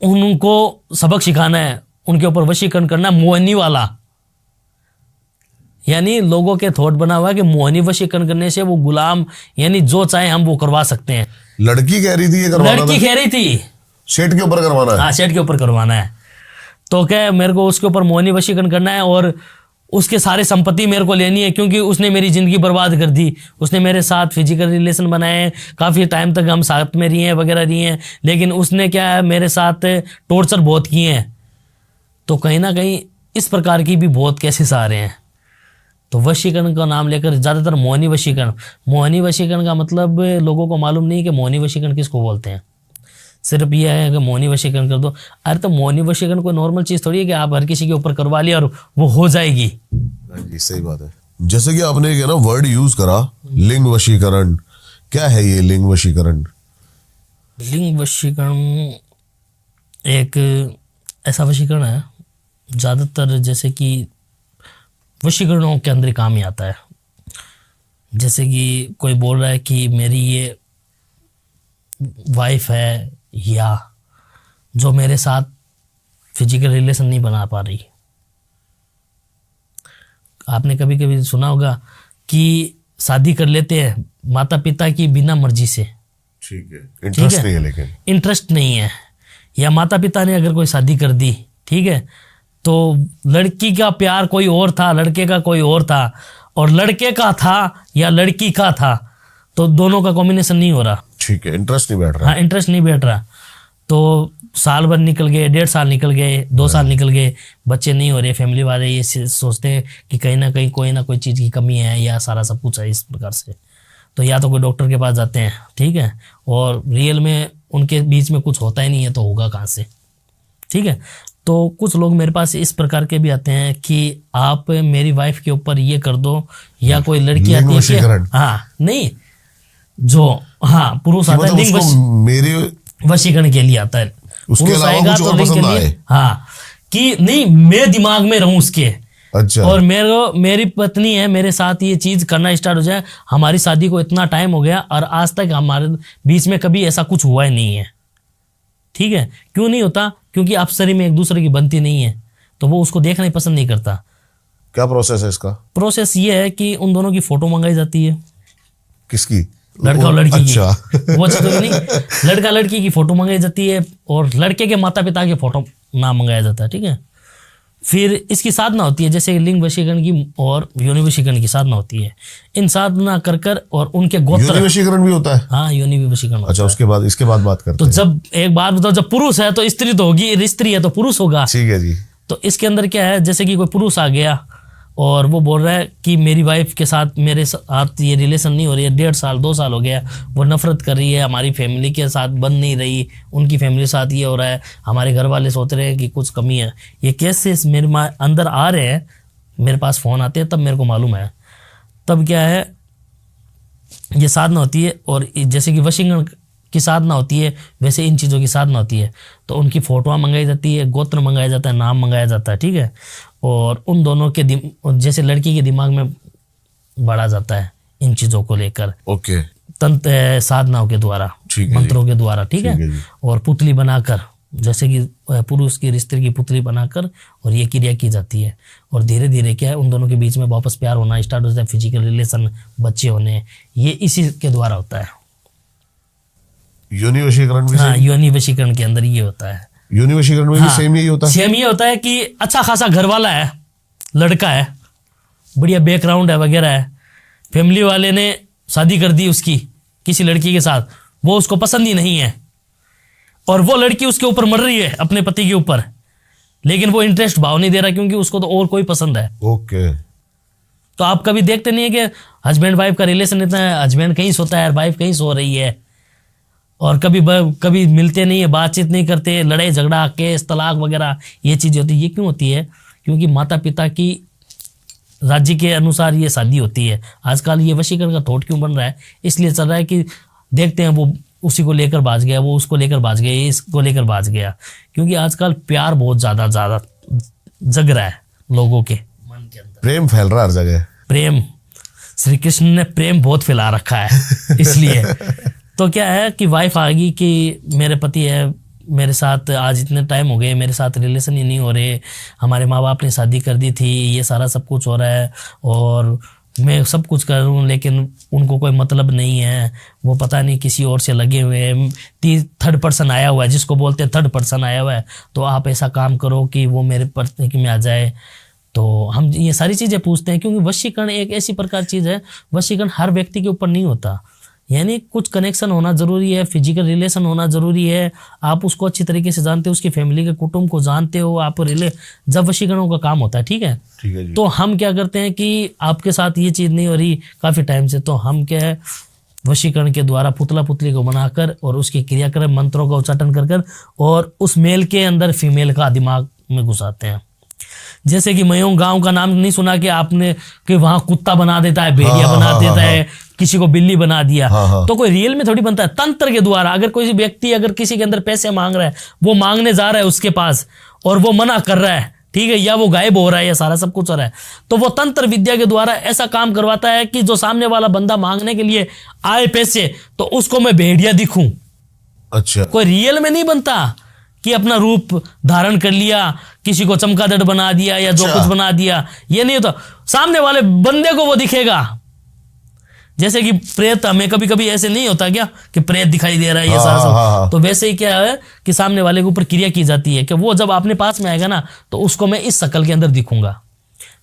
उनको सबक सिखाना है, उनके ऊपर वशीकरण करना, मोहिनी वाला। यानी लोगों के थॉट बना हुआ है कि मोहिनी वशीकरण करने से वो गुलाम, यानी जो चाहे हम वो करवा सकते हैं। लड़की कह रही थी ये करवाना, लड़की कह रही थी सेठ के ऊपर करवाना है। हाँ सेठ के ऊपर करवाना है। तो क्या मेरे को उसके ऊपर मोहिनी वशीकरण करना है और उसके सारे संपत्ति मेरे को लेनी है, क्योंकि उसने मेरी ज़िंदगी बर्बाद कर दी। उसने मेरे साथ फिजिकल रिलेशन बनाए, काफ़ी टाइम तक हम साथ में रही हैं वगैरह रही हैं, लेकिन उसने क्या है मेरे साथ टॉर्चर बहुत किए हैं। तो कहीं ना कहीं इस प्रकार की भी बहुत केसेस आ रहे हैं। तो वशीकरण का नाम लेकर ज़्यादातर मोहिनी वशीकरण का मतलब लोगों को मालूम नहीं कि मोहिनी वशीकरण किसको बोलते हैं। सिर्फ ये है कि मोहिनी वशीकरण कर दो। अरे तो मोहिनी वशीकरण कोई नॉर्मल चीज़ थोड़ी है कि आप हर किसी के ऊपर करवा लिया और वो हो जाएगी। जी सही बात है। जैसे कि आपने एक ना वर्ड यूज करा, लिंग वशीकरण, क्या है ये लिंग वशीकरण? लिंग वशीकरण एक ऐसा वशीकरण है, ज़्यादातर जैसे कि वशीकरणों के अंदर काम ही आता है। जैसे कि कोई बोल रहा है कि मेरी ये वाइफ है या जो मेरे साथ फिजिकल रिलेशन नहीं बना पा रही। आपने कभी कभी सुना होगा कि शादी कर लेते हैं माता पिता की बिना मर्जी से, ठीक है, इंटरेस्ट नहीं है, लेकिन इंटरेस्ट नहीं है, या माता पिता ने अगर कोई शादी कर दी, ठीक है, तो लड़की का प्यार कोई और था, लड़के का कोई और था, और लड़के का था या लड़की का था, तो दोनों का कॉम्बिनेशन नहीं हो रहा, ठीक है, इंटरेस्ट नहीं बैठ रहा। हाँ इंटरेस्ट नहीं बैठ रहा। तो साल भर निकल गए, 1.5 साल निकल गए, 2 साल निकल गए, बच्चे नहीं हो रहे। फैमिली वाले ये सोचते हैं कि कहीं ना कहीं कोई ना कोई चीज़ की कमी है या सारा सब कुछ है इस प्रकार से। तो या तो कोई डॉक्टर के पास जाते हैं, ठीक है, और रियल में उनके बीच में कुछ होता ही नहीं है, तो होगा कहाँ से, ठीक है। तो कुछ लोग मेरे पास इस प्रकार के भी आते हैं कि आप मेरी वाइफ के ऊपर ये कर दो, या कोई लड़की आती है, हाँ नहीं, जो हाँ पुरुष आता है लिंग मेरे वशीकरण के लिए आता है, पुरुष आएगा तो लिंग के लिए, हाँ कि नहीं मैं दिमाग में रहूं उसके, अच्छा, और मेरी पत्नी है मेरे साथ ये चीज करना स्टार्ट हो जाए। हमारी शादी को इतना टाइम हो गया और आज तक हमारे बीच में कभी ऐसा कुछ हुआ ही नहीं है, ठीक है। क्यों नहीं होता? क्योंकि अप्सरी में एक दूसरे की बनती नहीं है, तो वो उसको देखना ही पसंद नहीं करता। क्या प्रोसेस है इसका? प्रोसेस ये है कि उन दोनों की फोटो मंगाई जाती है। किसकी? लड़का और लड़की अच्छा। की वो चीज तो नहीं, लड़का लड़की की फोटो मंगाई जाती है और लड़के के माता पिता की फोटो ना मंगाया जाता है, ठीक है। फिर इसकी साधना होती है, जैसे लिंग वशीकरण की और योनि वशीकरण की साधना होती है। इन साधना कर कर और उनके गोत्र, योनि वशीकरण भी होता है? हाँ, योनि वशीकरण होता अच्छा, है। उसके बाद इसके बाद बात करते तो हैं। जब एक बात बताओ, जब पुरुष है तो स्त्री तो होगी, स्त्री है तो पुरुष होगा। ठीक है जी। तो इसके अंदर क्या है, जैसे कि कोई पुरुष आ गया और वो बोल रहा है कि मेरी वाइफ के साथ मेरे साथ ये रिलेशन नहीं हो रही है, 1.5 साल 2 साल हो गया, वो नफरत कर रही है, हमारी फैमिली के साथ बन नहीं रही, उनकी फैमिली के साथ ये हो रहा है, हमारे घर वाले सोच रहे हैं कि कुछ कमी है। ये केसेस मेरे अंदर आ रहे हैं, मेरे पास फ़ोन आते हैं, तब मेरे को मालूम है। तब क्या है, ये साधना होती है। और जैसे कि वशीकरण की साधना होती है, वैसे इन चीज़ों की साधना होती है। तो उनकी फ़ोटोआँ मंगाई जाती है, गोत्र मंगाया जाता है, नाम मंगाया जाता है, ठीक है। और उन दोनों के जैसे लड़की के दिमाग में बढ़ा जाता है इन चीज़ों को लेकर, ओके, तंत्र साधनाओं के द्वारा, मंत्रों के द्वारा, ठीक है। और पुतली बनाकर, जैसे कि पुरुष की स्त्री की पुतली बनाकर और ये क्रिया की जाती है। और धीरे धीरे क्या है, उन दोनों के बीच में वापस प्यार होना स्टार्ट हो जाता है, फिजिकल रिलेशन, बच्चे होने, ये इसी के द्वारा होता है। योनि वशीकरण भी? हाँ, योनि वशीकरण के अंदर ये होता है। योनि वशीकरण में भी सेम यही होता है? सेम ये होता है कि अच्छा खासा घर वाला है, लड़का है, बढ़िया बैकग्राउंड है वगैरह है, फैमिली वाले ने शादी कर दी उसकी किसी लड़की के साथ, वो उसको पसंद ही नहीं है, और वो लड़की उसके ऊपर मर रही है, अपने पति के ऊपर, लेकिन वो इंटरेस्ट भाव नहीं दे रहा क्योंकि उसको तो और कोई पसंद है। ओके। तो आप कभी देखते नहीं है कि हस्बैंड वाइफ का रिलेशन इतना है, हस्बैंड कहीं सोता है, वाइफ कहीं सो रही है, और कभी मिलते नहीं है, बातचीत नहीं करते, लड़ाई झगड़ा, केस, तलाक वगैरह ये चीज़ होती है। ये क्यों होती है? क्योंकि माता पिता की राज्य के अनुसार ये शादी होती है। आजकल ये वशीकरण का थॉट क्यों बन रहा है? इसलिए चल रहा है कि देखते हैं वो उसी को लेकर भाज गया, वो उसको लेकर भाज गया, ये इसको लेकर भाज गया, क्योंकि आजकल प्यार बहुत ज़्यादा जग रहा है लोगों के मन के अंदर, प्रेम फैल रहा है हर जगह। प्रेम, श्री कृष्ण ने प्रेम बहुत फैला रखा है इसलिए। तो क्या है कि वाइफ आ गई कि मेरे पति है, मेरे साथ आज इतने टाइम हो गए, मेरे साथ रिलेशन ही नहीं हो रहे, हमारे माँ बाप ने शादी कर दी थी, ये सारा सब कुछ हो रहा है, और मैं सब कुछ कर रहा हूँ लेकिन उनको कोई मतलब नहीं है, वो पता नहीं किसी और से लगे हुए हैं, थर्ड पर्सन आया हुआ है, जिसको बोलते हैं थर्ड पर्सन आया हुआ है, तो आप ऐसा काम करो कि वो मेरे पत्नी में आ जाए। तो हम ये सारी चीज़ें पूछते हैं, क्योंकि वशीकरण एक ऐसी प्रकार चीज़ है, वशीकरण हर व्यक्ति के ऊपर नहीं होता, यानी कुछ कनेक्शन होना जरूरी है, फिजिकल रिलेशन होना जरूरी है, आप उसको अच्छी तरीके से जानते हो, उसकी फैमिली के कुटुंब को जानते हो, आप जब वशीकरणों का काम होता है, ठीक है जी। तो हम क्या करते हैं कि आपके साथ ये चीज़ नहीं हो रही काफ़ी टाइम से, तो हम क्या है वशीकरण के द्वारा पुतला पुतली को बनाकर और उसकी क्रियाक्रम मंत्रों का उच्चाटन कर और उस मेल के अंदर फीमेल का दिमाग में घुसाते हैं। जैसे कि मयूं गांव का नाम नहीं सुना कि आपने, कि वहां कुत्ता बना देता है, भेड़िया बना देता है, किसी को बिल्ली बना दिया, तो कोई रियल में थोड़ी बनता है। तंत्र के द्वारा अगर कोई व्यक्ति अगर किसी के अंदर पैसे मांग रहा है, वो मांगने जा रहा है उसके पास और वो मना कर रहा है, ठीक है, या वो गायब हो रहा है, या सारा सब कुछ हो रहा है, तो वो तंत्र विद्या के द्वारा ऐसा काम करवाता है कि जो सामने वाला बंदा मांगने के लिए आए पैसे, तो उसको मैं भेड़िया दिखूं। अच्छा, कोई रियल में नहीं बनता कि अपना रूप धारण कर लिया, किसी को चमगादड़ बना दिया या जो कुछ बना दिया, ये नहीं होता। सामने वाले बंदे को वो दिखेगा। जैसे कि प्रेत, हमें कभी कभी ऐसे नहीं होता क्या कि प्रेत दिखाई दे रहा है, ये सारा सब, तो वैसे ही क्या है कि सामने वाले के ऊपर क्रिया की जाती है कि वो जब अपने पास में आएगा ना, तो उसको मैं इस शकल के अंदर दिखूंगा।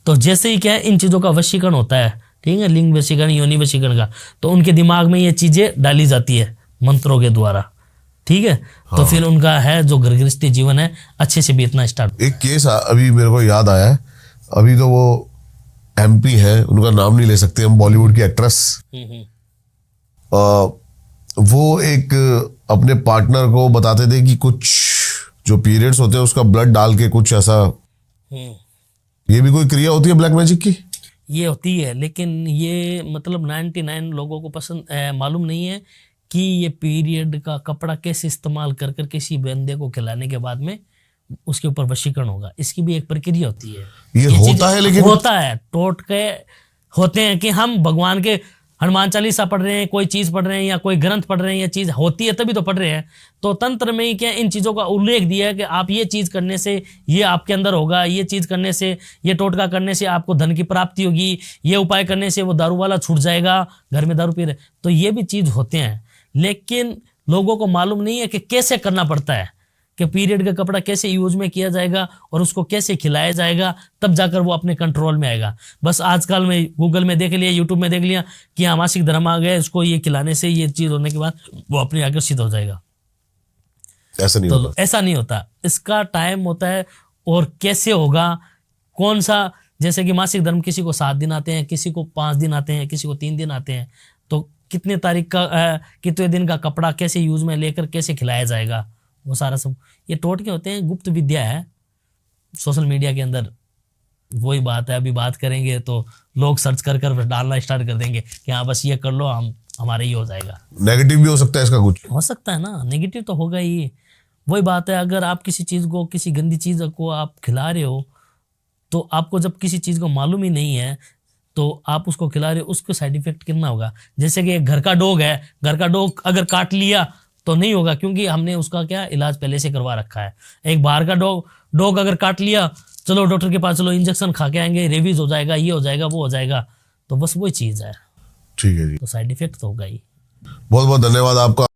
तो जैसे ही क्या है इन चीजों का वशीकरण होता है, ठीक है, लिंग वशीकरण, योनि वशीकरण का, तो उनके दिमाग में ये चीजें डाली जाती है मंत्रों के द्वारा, ठीक है। तो फिर उनका है जो घर गृहस्थी जीवन है अच्छे से बीतना स्टार्ट। एक केस अभी मेरे को याद आया है, अभी तो वो MP है, उनका नाम नहीं ले सकते हम, बॉलीवुड की एक्ट्रेस, वो एक अपने पार्टनर को बताते थे कि कुछ जो पीरियड्स होते हैं उसका ब्लड डाल के कुछ ऐसा, ये भी कोई क्रिया होती है ब्लैक मैजिक की? ये होती है, लेकिन ये मतलब 99 लोगों को पसंद मालूम नहीं है कि ये पीरियड का कपड़ा कैसे इस्तेमाल कर कर किसी बंदे को खिलाने के बाद में उसके ऊपर वशीकरण होगा। इसकी भी एक प्रक्रिया होती है। ये होता है, लेकिन होता है, टोटके होते हैं कि हम भगवान के हनुमान चालीसा पढ़ रहे हैं, कोई चीज पढ़ रहे हैं या कोई ग्रंथ पढ़ रहे हैं, या चीज होती है तभी तो पढ़ रहे हैं। तो तंत्र में ही क्या इन चीजों का उल्लेख दिया है कि आप ये चीज करने से ये आपके अंदर होगा, ये चीज करने से, ये टोटका करने से आपको धन की प्राप्ति होगी, ये उपाय करने से वो दारू वाला छूट जाएगा, घर में दारू पी रहे, तो ये भी चीज होते हैं। लेकिन लोगों को मालूम नहीं है कि कैसे करना पड़ता है, कि पीरियड का कपड़ा कैसे यूज में किया जाएगा और उसको कैसे खिलाया जाएगा, तब जाकर वो अपने कंट्रोल में आएगा। बस आजकल में गूगल में देख लिया, यूट्यूब में देख लिया कि हाँ मासिक धर्म आ गया, इसको ये खिलाने से ये चीज होने के बाद वो अपने आकर्षित हो जाएगा। ऐसा नहीं तो होता। ऐसा नहीं होता, इसका टाइम होता है और कैसे होगा, कौन सा, जैसे कि मासिक धर्म किसी को 7 दिन आते हैं, किसी को 5 दिन आते हैं, किसी को 3 दिन आते हैं, तो कितने तारीख का कितने दिन का कपड़ा कैसे यूज में लेकर कैसे खिलाया जाएगा, वो सारा सब ये टोटके होते हैं, गुप्त विद्या है सोशल मीडिया के अंदर। वही बात है, अभी बात करेंगे तो लोग सर्च कर कर डालना स्टार्ट कर देंगे कि हाँ बस ये कर लो, हम हमारे ही हो जाएगा। नेगेटिव भी हो सकता है इसका, कुछ हो सकता है ना, नेगेटिव तो होगा ही। वही बात है, अगर आप किसी चीज को, किसी गंदी चीज को आप खिला रहे हो, तो आपको जब किसी चीज को मालूम ही नहीं है तो आप उसको खिला रहे हो, उसको साइड इफेक्ट कितना होगा। जैसे कि एक घर का डॉग है, घर का डॉग अगर काट लिया तो नहीं होगा, क्योंकि हमने उसका क्या इलाज पहले से करवा रखा है। एक बाहर का डॉग अगर काट लिया, चलो डॉक्टर के पास चलो, इंजेक्शन खा के आएंगे, रेबीज हो जाएगा, ये हो जाएगा, वो हो जाएगा, तो बस वही चीज है। ठीक है जी, तो साइड इफेक्ट तो होगा ही। बहुत बहुत धन्यवाद आपका।